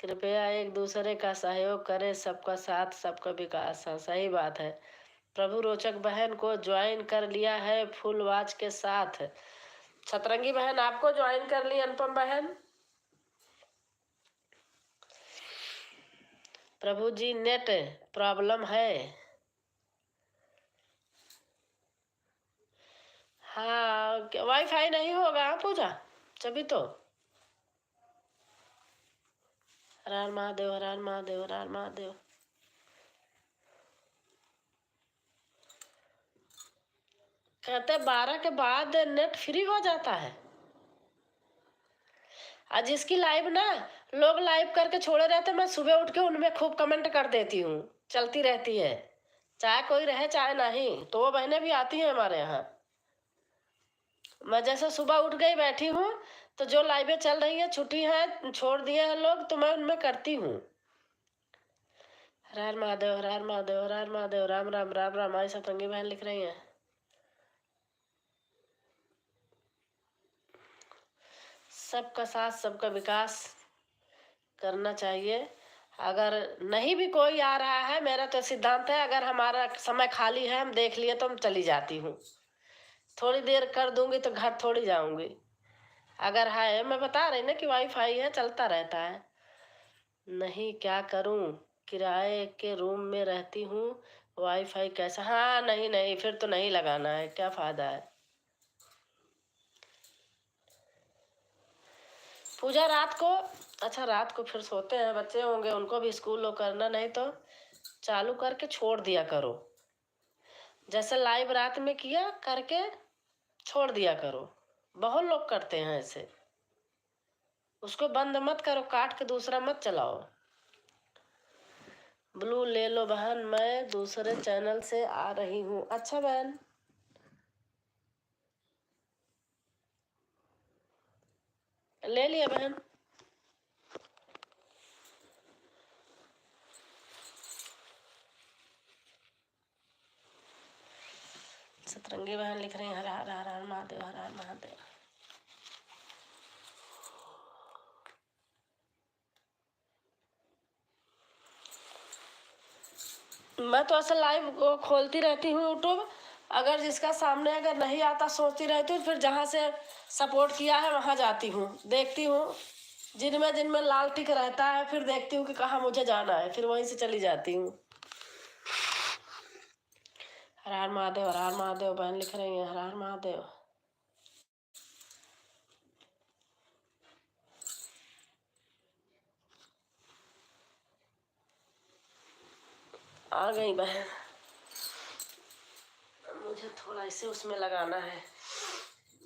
कृपया एक दूसरे का सहयोग करें, सबका साथ सबका विकास। हाँ सही बात है। प्रभु रोचक बहन को ज्वाइन कर लिया है फुल वॉच के साथ। छतरंगी बहन आपको ज्वाइन कर ली, अनुपम बहन। प्रभु जी नेट प्रॉब्लम है। हाँ वाईफाई नहीं होगा पूजा, तभी तो। हर हर महादेव, हर हर महादेव, हर हर महादेव। कहते 12 के बाद नेट फ्री हो जाता है। आज जिसकी लाइव ना लोग लाइव करके छोड़े रहते, मैं सुबह उठ के उनमें खूब कमेंट कर देती हूँ, चलती रहती है, चाहे कोई रहे चाहे नहीं, तो वो बहनें भी आती हैं हमारे यहाँ। मैं जैसे सुबह उठ गई बैठी हूँ, तो जो लाइवें चल रही हैं, छुट्टी है, छोड़ दिए हैं लोग, तो मैं उनमें करती हूँ। हर हर महादेव, हर हर महादेव, हर हर महादेव, राम राम राम राम। हमारी सतरंगी बहन लिख रही हैं। सबका साथ सबका विकास करना चाहिए। अगर नहीं भी कोई आ रहा है, मेरा तो सिद्धांत है, अगर हमारा समय खाली है, हम देख लिए तो हम चली जाती हूँ, थोड़ी देर कर दूंगी तो घर थोड़ी जाऊंगी। अगर है, मैं बता रही ना कि वाईफाई है, चलता रहता है। नहीं, क्या करूं, किराए के रूम में रहती हूँ, वाईफाई कैसा? हाँ, नहीं नहीं, फिर तो नहीं लगाना है, क्या फायदा है। पूजा रात को, अच्छा रात को फिर सोते हैं, बच्चे होंगे, उनको भी स्कूल करना, नहीं तो चालू करके छोड़ दिया करो। जैसे लाइव रात में किया करके छोड़ दिया करो। बहुत लोग करते हैं ऐसे। उसको बंद मत करो, काट के दूसरा मत चलाओ। ब्लू ले लो बहन, मैं दूसरे चैनल से आ रही हूँ। अच्छा बहन, ले लिया बहन। सतरंगी बहन लिख रही है, हर हर हर हर महादेव, हर हर महादेव। मैं तो ऐसे लाइव को खोलती रहती हूँ यूट्यूब। अगर जिसका सामने अगर नहीं आता, सोचती रहती हूँ, फिर जहाँ से सपोर्ट किया है वहाँ जाती हूँ, देखती हूँ। जिनमें जिनमें लाल टिक रहता है, फिर देखती हूँ कि कहाँ मुझे जाना है, फिर वहीं से चली जाती हूँ। हर हर महादेव, हर हर महादेव बहन लिख रही है, हर हर महादेव। आ गई बहन। मुझे थोड़ा इसे उसमें लगाना है,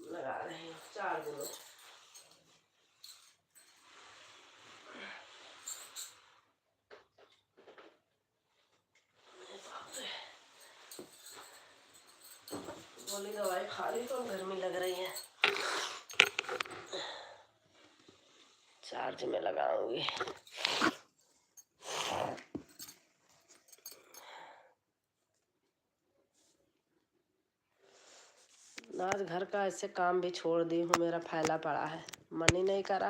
लगा रही हूँ चार्ज में। गोली दवाई खा रही तो गर्मी लग रही है, चार्ज में लगाऊंगी। आज घर का ऐसे काम भी छोड़ दी हूँ, मेरा फैला पड़ा है, मन ही नहीं करा।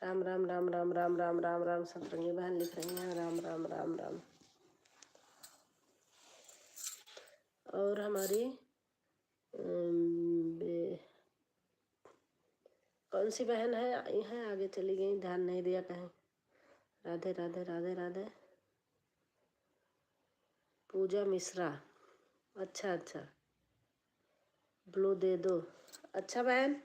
राम राम राम राम राम राम राम राम। सतरंगी बहन लिख रही हैं, राम राम राम राम। और हमारी कौन सी बहन है, आई है, आगे चली गई, ध्यान नहीं दिया कहीं। राधे राधे राधे राधे। पूजा मिश्रा, अच्छा अच्छा, ब्लू दे दो। अच्छा बहन,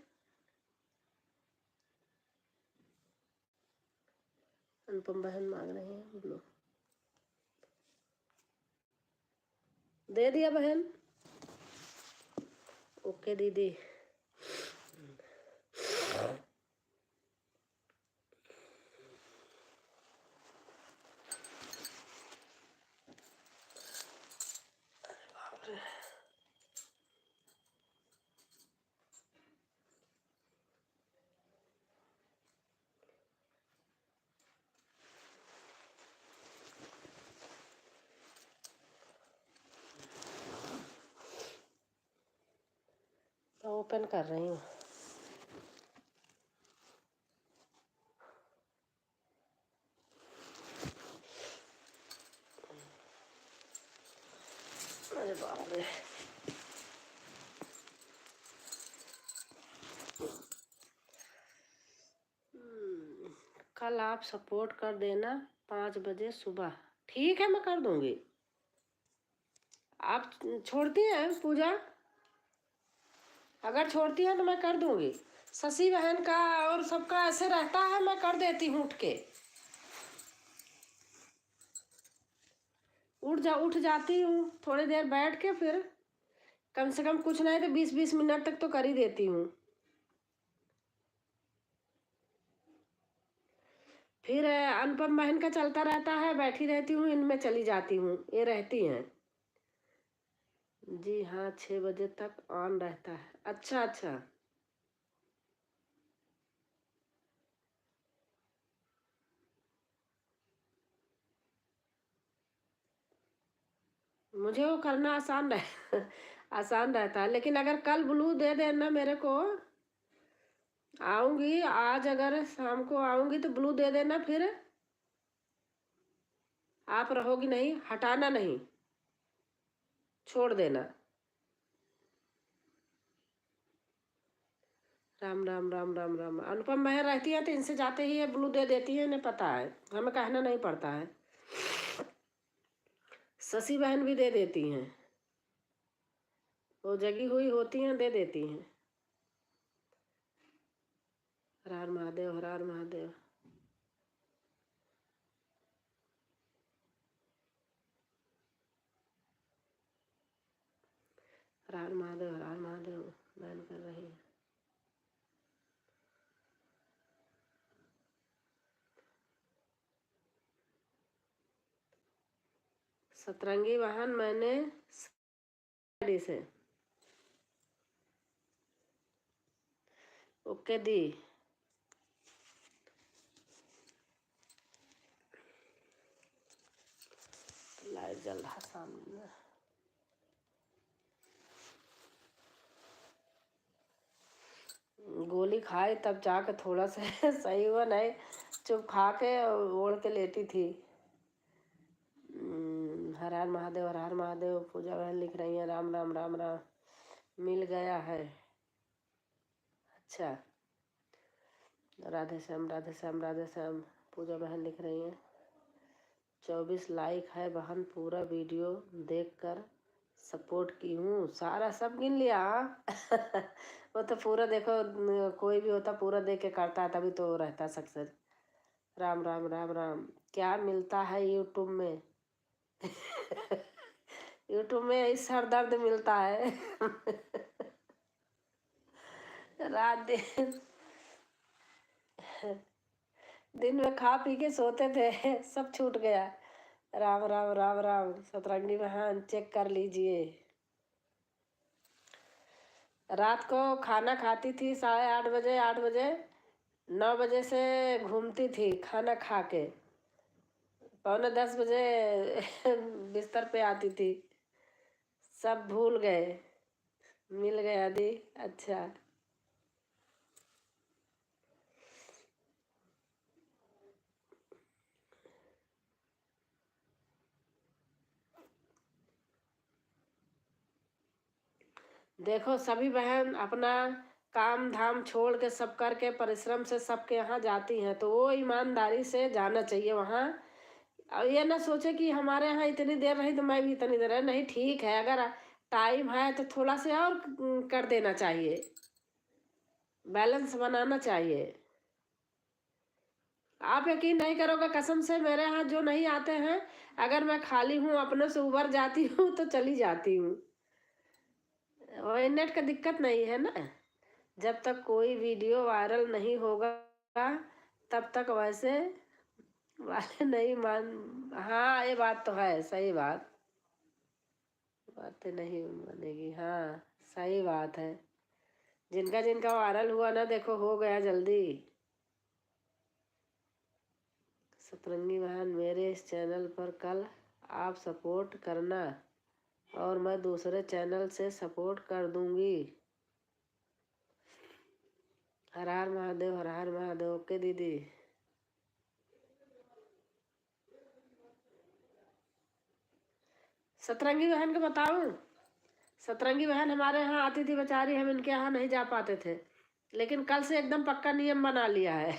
अनुपम बहन मांग रही है ब्लू, दे दिया बहन। ओके दीदी। ओपन कर रही हूँ। अरे बाप रे, कल आप सपोर्ट कर देना 5 बजे सुबह। ठीक है, मैं कर दूंगी। आप छोड़ती हैं पूजा? अगर छोड़ती हैं तो मैं कर दूंगी। शशि बहन का और सबका ऐसे रहता है, मैं कर देती हूँ उठ के। उठ जाती हूँ, थोड़ी देर बैठ के फिर कम से कम कुछ नहीं तो 20-20 मिनट तक तो कर ही देती हूँ। फिर अनुपम बहन का चलता रहता है, बैठी रहती हूँ, इनमें चली जाती हूँ, ये रहती हैं। जी हाँ, 6 बजे तक ऑन रहता है। अच्छा अच्छा, मुझे वो करना आसान रह आसान रहता है, लेकिन अगर कल ब्लू दे देना मेरे को, आऊंगी आज, अगर शाम को आऊंगी तो ब्लू दे देना, फिर आप रहोगी नहीं, हटाना नहीं, छोड़ देना। राम राम राम राम राम। अनुपम मेहर रहती है तो इनसे जाते ही ये ब्लू दे देती है, इन्हें पता है, हमें कहना नहीं पड़ता है। शशि बहन भी दे देती हैं, वो जगी हुई होती हैं, दे देती हैं। हर हर महादेव, हर हर महादेव। हर हर महादेव, हर हर महादेव। बहन कर रही है। सतरंगी वाहन मैंने से ओके दी। लाइट जल रहा सामने। गोली खाए तब जाके थोड़ा सा सही हुआ, नहीं चुप खा के ओढ़ के लेटी थी। हर हर महादेव, हर हर महादेव। पूजा बहन लिख रही है राम राम राम राम। मिल गया है। अच्छा, राधे श्याम, राधे श्याम, राधे श्याम। पूजा बहन लिख रही है 24 लाइक है बहन, पूरा वीडियो देखकर सपोर्ट की हूँ। सारा सब गिन लिया। वो तो पूरा देखो, कोई भी होता पूरा देख के करता है तभी तो रहता सक्सेस। राम राम राम राम। क्या मिलता है यूट्यूब में? यूट्यूब में यही सर दर्द मिलता है। रात दिन दिन में खा पी के सोते थे, सब छूट गया। राम राम राम राम। सतरंगी बहन चेक कर लीजिए। रात को खाना खाती थी 8:30 बजे, 8 बजे, 9 बजे से घूमती थी खाना खा के, 9:45 बजे बिस्तर पे आती थी। सब भूल गए। मिल गया दी। अच्छा, देखो सभी बहन अपना काम धाम छोड़ के सब करके परिश्रम से सबके यहाँ जाती हैं, तो वो ईमानदारी से जाना चाहिए वहाँ। और ये ना सोचे कि हमारे यहाँ इतनी देर रही तो मैं भी इतनी देर रही। नहीं, ठीक है, अगर टाइम है तो थोड़ा से और कर देना चाहिए, बैलेंस बनाना चाहिए। आप यकीन नहीं करोगे, कसम से मेरे यहाँ जो नहीं आते हैं, अगर मैं खाली हूँ अपने से उबर जाती हूँ तो चली जाती हूँ। और नेट का दिक्कत नहीं है ना। जब तक कोई वीडियो वायरल नहीं होगा तब तक वैसे वाले नहीं मान। हाँ, ये बात तो है, सही बात। बातें नहीं मानेगी, हाँ सही बात है। जिनका जिनका वायरल हुआ ना, देखो हो गया जल्दी। सतरंगी बहन, मेरे इस चैनल पर कल आप सपोर्ट करना और मैं दूसरे चैनल से सपोर्ट कर दूंगी। हर हर महादेव, हर हर महादेव। ओके दीदी। सतरंगी बहन को बताऊं, सतरंगी बहन हमारे यहाँ आती थी बेचारी, हम इनके यहाँ नहीं जा पाते थे, लेकिन कल से एकदम पक्का नियम बना लिया है।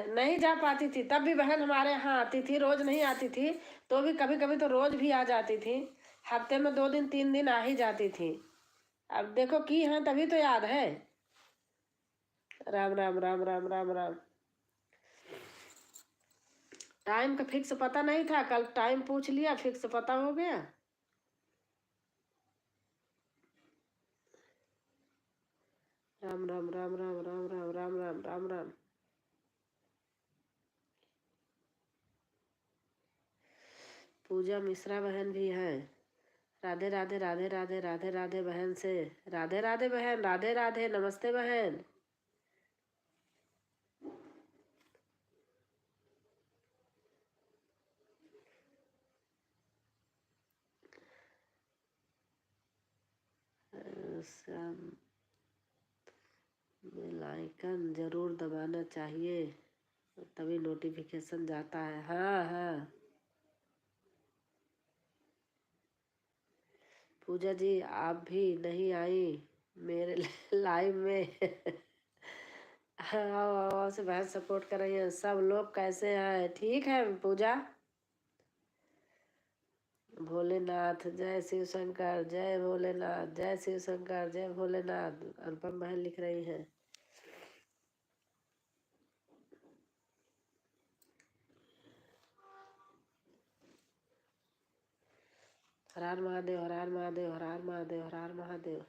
नहीं जा पाती थी तब भी बहन हमारे यहाँ आती थी, रोज नहीं आती थी तो भी कभी कभी तो रोज भी आ जाती थी। हफ्ते में 2 दिन 3 दिन आ ही जाती थी। अब देखो की हैं तभी तो याद है। राम राम राम राम राम राम। टाइम का फिक्स पता नहीं था, कल टाइम पूछ लिया, फिक्स पता हो गया। राम राम राम राम राम राम राम राम राम राम। पूजा मिश्रा बहन भी है। राधे राधे राधे राधे राधे राधे बहन से। राधे राधे बहन, राधे राधे, नमस्ते बहन। बेल आइकन जरूर दबाना चाहिए, तभी नोटिफिकेशन जाता है। हाँ हाँ पूजा जी, आप भी नहीं आई मेरे लाइव में। हाँ से बहन सपोर्ट कर रही है। सब लोग कैसे हैं? ठीक है पूजा। भोलेनाथ, जय शिव शंकर, जय भोलेनाथ, जय शिव शंकर, जय भोलेनाथ। अनुपम बहन लिख रही हैं। हर हर महादेव, हर हर महादेव, हर हर महादेव, हर हर महादेव।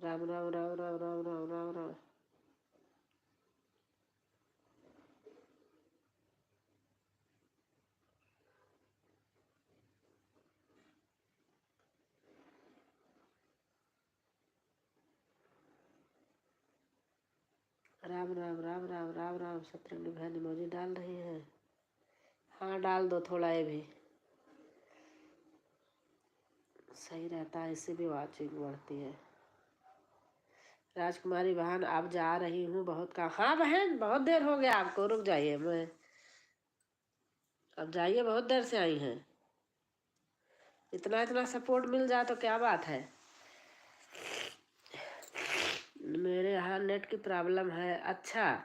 राम राम राम राम राम राम राम राम। राम राम राम राम राम राम। सतरंगी बहन इमोजी डाल रही है। हाँ डाल दो थोड़ा, ये भी सही रहता है, इससे भी वाचिंग बढ़ती है। राजकुमारी बहन, अब जा रही हूँ, बहुत काम। हाँ बहन, बहुत देर हो गया आपको, रुक जाइए। मैं अब जाइए, बहुत देर से आई हैं। इतना इतना सपोर्ट मिल जाए तो क्या बात है। मेरे यहाँ नेट की प्रॉब्लम है। अच्छा,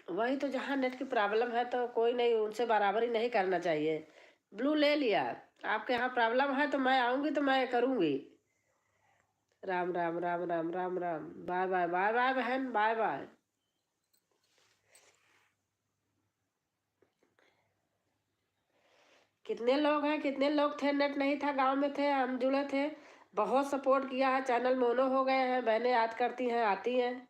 वही तो, जहाँ नेट की प्रॉब्लम है तो कोई नहीं, उनसे बराबरी नहीं करना चाहिए। ब्लू ले लिया। आपके यहाँ प्रॉब्लम है तो मैं आऊँगी तो मैं करूँगी। Ram Ram Ram Ram Ram Ram. Bye bye bye bye बहन, बाय बाय। कितने लोग हैं? कितने लोग थे? नेट नहीं था, गांव में थे, हम जुड़े थे, बहुत सपोर्ट किया है। चैनल मोनो हो गए हैं, बहनें याद करती हैं, आती हैं।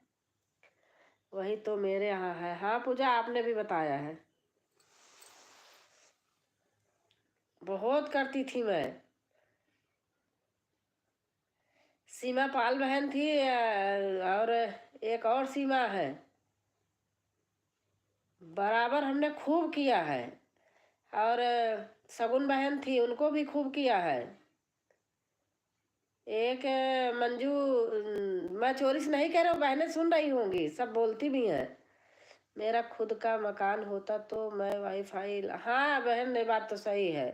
वही तो मेरे यहाँ है। हाँ पूजा, आपने भी बताया है। बहुत करती थी मैं। सीमा पाल बहन थी, और एक और सीमा है। बराबर हमने खूब किया है। और सगुन बहन थी, उनको भी खूब किया है। एक मंजू, मैं चोरी से नहीं कह रहा हूँ, बहनें सुन रही होंगी, सब बोलती भी हैं। मेरा खुद का मकान होता तो मैं वाईफाई। हाँ बहन, ये बात तो सही है।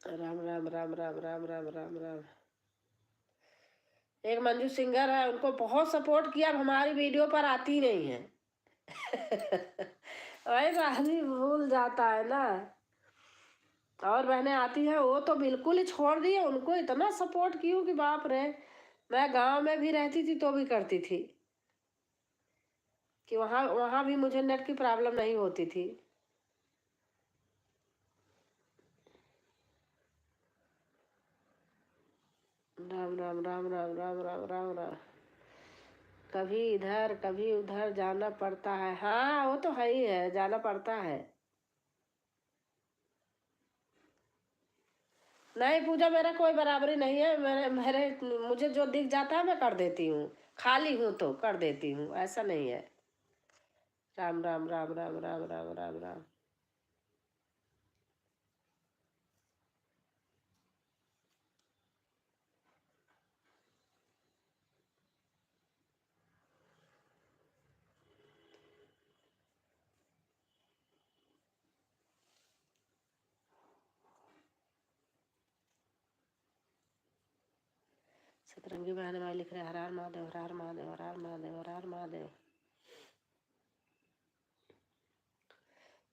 राम राम राम राम राम राम राम राम। एक मंजू सिंगर है, उनको बहुत सपोर्ट किया, अब हमारी वीडियो पर आती नहीं है। वही तो आदमी भूल जाता है ना। और बहनें आती हैं, वो तो बिल्कुल ही छोड़ दिए, उनको इतना सपोर्ट की हूँ कि बाप रे। मैं गांव में भी रहती थी तो भी करती थी, कि वहाँ वहाँ भी मुझे नेट की प्रॉब्लम नहीं होती थी। राम राम राम राम राम राम राम राम। कभी इधर कभी उधर जाना पड़ता है। हाँ वो तो है ही है, जाना पड़ता है। नहीं पूजा, मेरा कोई बराबरी नहीं है। मेरे मेरे मुझे जो दिख जाता है मैं कर देती हूँ, खाली हूँ तो कर देती हूँ, ऐसा नहीं है। राम राम राम राम राम राम राम राम। सतरंगी बहन भाई लिख रहे हर हर महादेव, हर हर महादेव, हर हर महादेव, हर हर महादेव।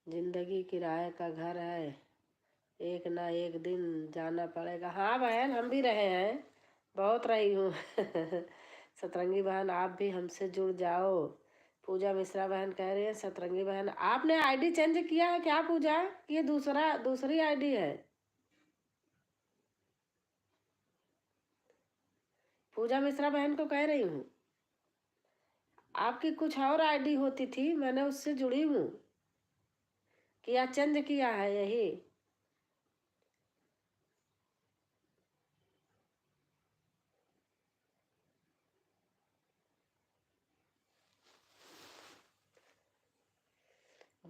जिंदगी किराए का घर है, एक ना एक दिन जाना पड़ेगा। हाँ बहन, हम भी रहे हैं, बहुत रही हूँ। सतरंगी बहन, आप भी हमसे जुड़ जाओ। पूजा मिश्रा बहन कह रही है, सतरंगी बहन आपने आईडी चेंज किया है क्या पूजा? ये दूसरी आईडी है? पूजा मिश्रा बहन को कह रही हूँ, आपकी कुछ और आईडी होती थी, मैंने उससे जुड़ी हूँ। किया चेंज किया है यही?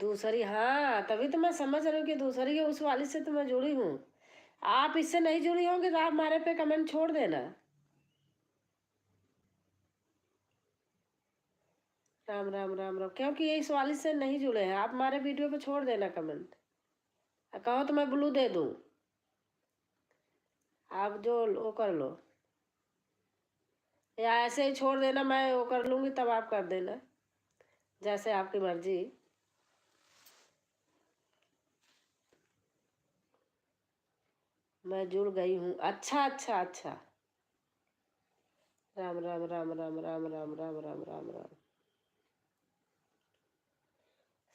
दूसरी, हाँ तभी तो मैं समझ रही हूँ कि दूसरी है, उस वाली से तो मैं जुड़ी हूँ। आप इससे नहीं जुड़ी होंगी तो आप हमारे पे कमेंट छोड़ देना। राम राम राम राम, क्योंकि ये इस वाली से नहीं जुड़े हैं, आप हमारे वीडियो पे छोड़ देना कमेंट। कहो तो मैं ब्लू दे दूँ, आप जो वो कर लो, या ऐसे ही छोड़ देना, मैं वो कर लूँगी तब आप कर देना, जैसे आपकी मर्जी। मैं जुड़ गई हूँ। अच्छा अच्छा अच्छा। राम राम राम राम राम राम राम राम राम राम।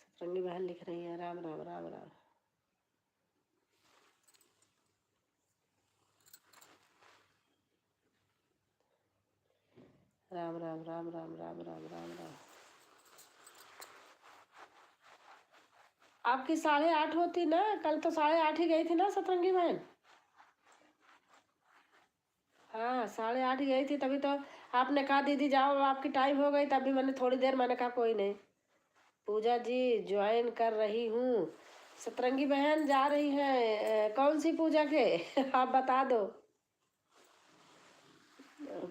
सतरंगी बहन लिख रही है राम राम राम राम। राम राम राम राम राम राम राम राम। आपकी 8:30 होती ना, कल तो 8:30 ही गई थी ना सतरंगी बहन। हाँ 8:30 गई थी, तभी तो आपने कहा दीदी जाओ आपकी टाइम हो गई, तभी मैंने थोड़ी देर, मैंने कहा कोई नहीं। पूजा जी ज्वाइन कर रही हूँ। सतरंगी बहन जा रही हैं कौन सी पूजा के आप बता दो।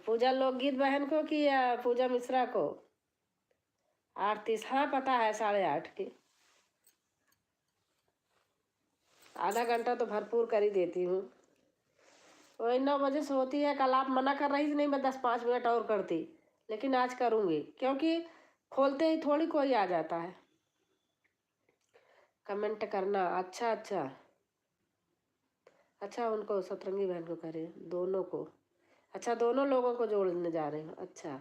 पूजा लोकगीत बहन को कि या पूजा मिश्रा को? 8:30, हाँ पता है 8:30 की। आधा घंटा तो भरपूर कर ही देती हूँ। वही 9 बजे से होती है, कल आप मना कर रही थी, नहीं मैं 10-5 मिनट और करती, लेकिन आज करूँगी क्योंकि खोलते ही थोड़ी कोई आ जाता है। कमेंट करना, अच्छा अच्छा अच्छा, उनको सतरंगी बहन को करें, दोनों को। अच्छा दोनों लोगों को जोड़ने जा रहे हो, अच्छा।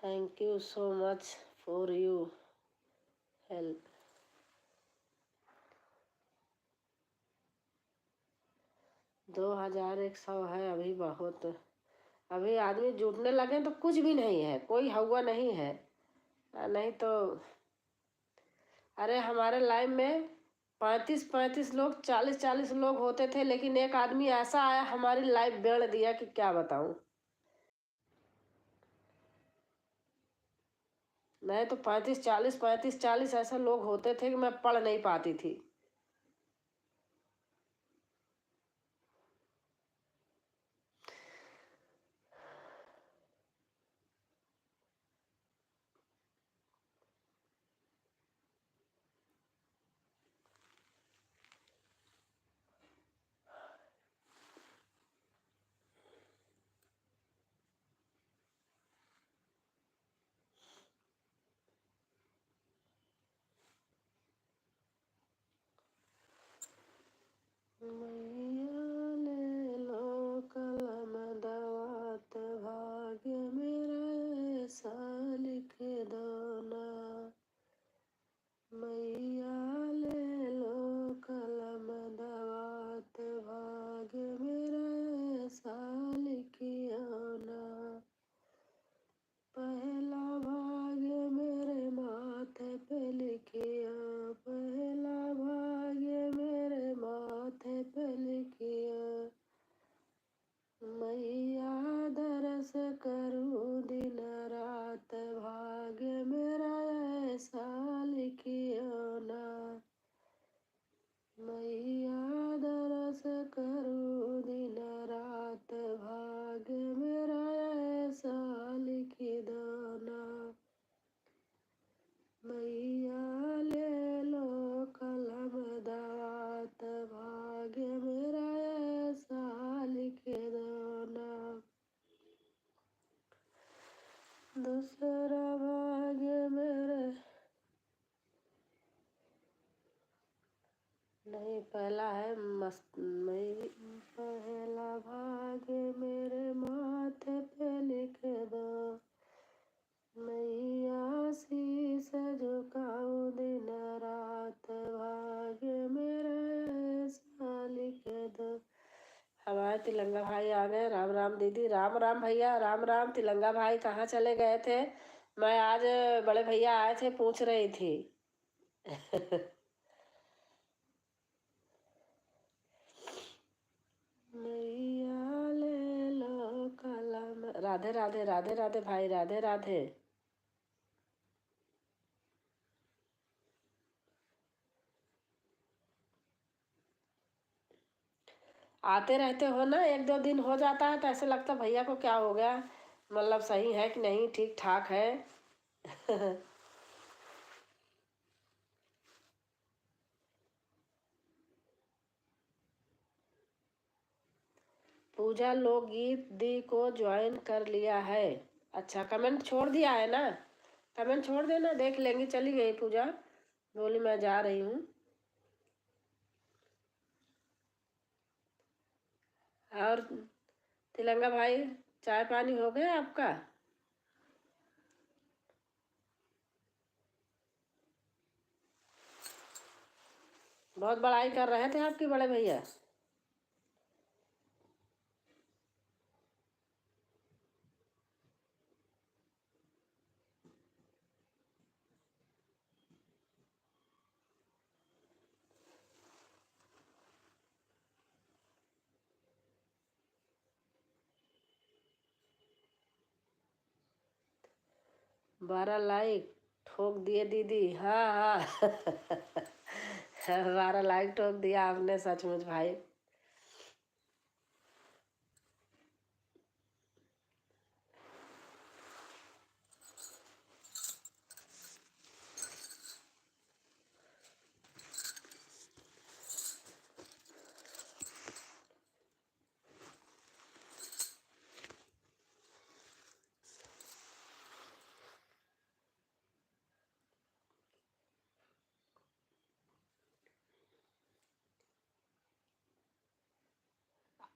Thank you so much for you help. 2100 है अभी, बहुत। अभी आदमी जुटने लगे तो कुछ भी नहीं है, कोई हवा नहीं है, नहीं तो। अरे हमारे लाइव में 35-35 लोग, 40-40 लोग होते थे, लेकिन एक आदमी ऐसा आया हमारी लाइव बेड़ दिया कि क्या बताऊं। नहीं तो 35-40 ऐसे लोग होते थे कि मैं पढ़ नहीं पाती थी। मैया ले लो कलम दवात, भाग्य मेरा ऐसा लिख दो ना। मैया ले लो कलम दवात, भाग्य मेरा ऐसा लिखियो ना। पहला भाग्य मेरे माथे पे लिखिया, पहला भाग्य मेरे माथे पे लिखिया। मैया दरस करूं दिन रात, भाग्य मेरा ऐसा लिखियो ना। मैया दरस करूं दिन रात, भाग्य मेरा ऐसा लिख दो ना। मैया ले लो कलम दवात, भाग्य मेरा ऐसा लिख दो ना। दूसरा भाग्य मेरे नहीं, पहला है मस्त मेरी। पहला भाग्य मेरे माथे पे लिख दो, मैया शीस झुकाऊं दिन रात, भाग्य मेरा ऐसा लिख दो। हमारे तिलंगा भाई आ गए, राम राम दीदी, राम राम भैया, राम राम। तिलंगा भाई कहाँ चले गए थे? मैं आज बड़े भैया आए थे, पूछ रही थी। मैया ले लो कलम। राधे राधे राधे राधे भाई, राधे राधे। आते रहते हो ना, एक दो दिन हो जाता है तो ऐसे लगता है भैया को क्या हो गया, मतलब सही है कि नहीं, ठीक ठाक है। पूजा लोकगीत दी को ज्वाइन कर लिया है। अच्छा, कमेंट छोड़ दिया है ना, कमेंट छोड़ देना, देख लेंगे। चली गई पूजा, बोली मैं जा रही हूँ। और तिलंगा भाई, चाय पानी हो गया आपका? बहुत बड़ाई कर रहे थे आपके बड़े भैया। बारह लाइक ठोक दिए दीदी, हाँ हाँ। 12 लाइक ठोक दिया आपने, सचमुच भाई।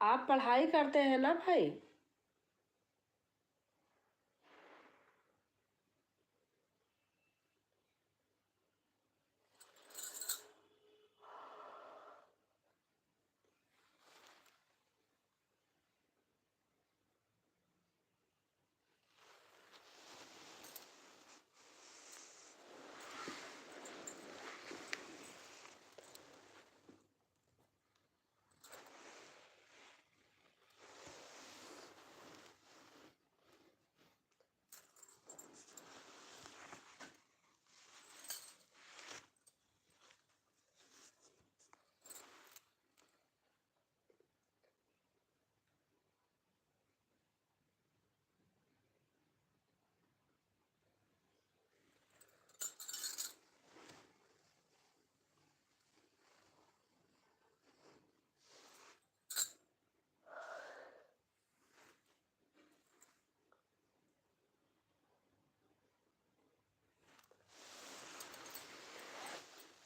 आप पढ़ाई करते हैं ना भाई?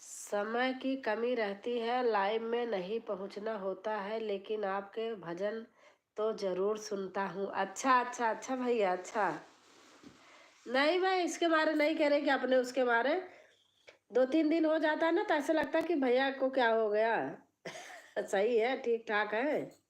समय की कमी रहती है, लाइव में नहीं पहुंचना होता है, लेकिन आपके भजन तो जरूर सुनता हूँ। अच्छा अच्छा अच्छा भैया, अच्छा। नहीं भाई, इसके बारे नहीं कह रहे कि अपने उसके बारे, 2-3 दिन हो जाता है ना तो ऐसा लगता है कि भैया को क्या हो गया। सही है, ठीक ठाक है।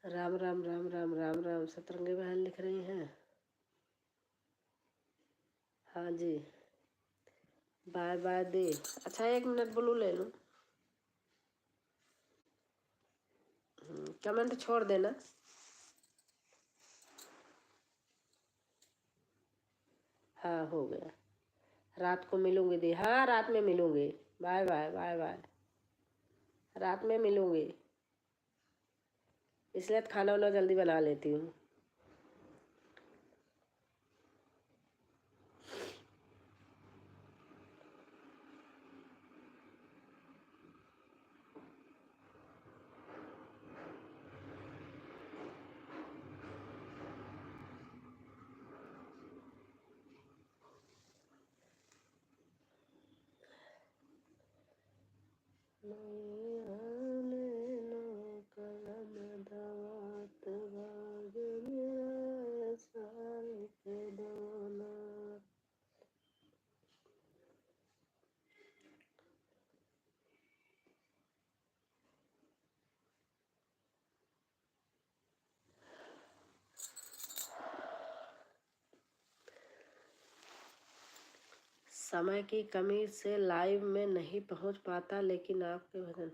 राम राम राम राम राम राम, सतरंगी बहन लिख रही हैं। हाँ जी। Bye by the. अच्छा, 1 मिनट ब्लू ले लूँ। कमेंट छोड़ देना। हाँ, हो गया। रात को मिलूंगी दी, हाँ रात में मिलूंगी। Bye bye bye bye. रात में मिलूंगी, इसलिए तो खाना वाना जल्दी बना लेती हूँ। लेनो कलम दवात बाज मेरा साल के दोना। समय की कमी से लाइव में नहीं पहुंच पाता, लेकिन आपके भजन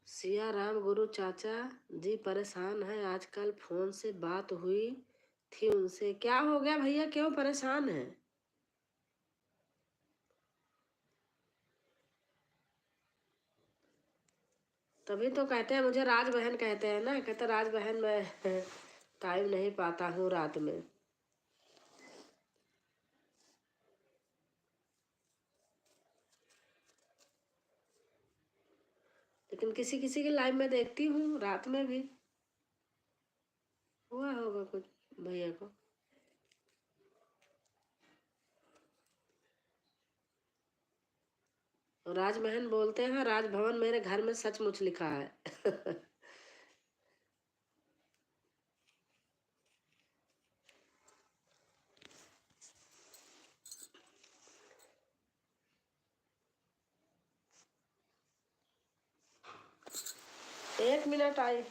सिया राम गुरु चाचा जी परेशान है, आजकल फोन से बात हुई थी उनसे। क्या हो गया भैया, क्यों परेशान है? तभी तो कहते हैं, मुझे राज बहन कहते हैं ना, कहते राज बहन मैं टाइम नहीं पाता हूँ रात में। लेकिन किसी किसी की लाइव में देखती हूँ रात में भी। हुआ होगा कुछ भैया को। राजमहल बोलते हैं, राजभवन मेरे घर में सचमुच लिखा है। एक मिनट आई।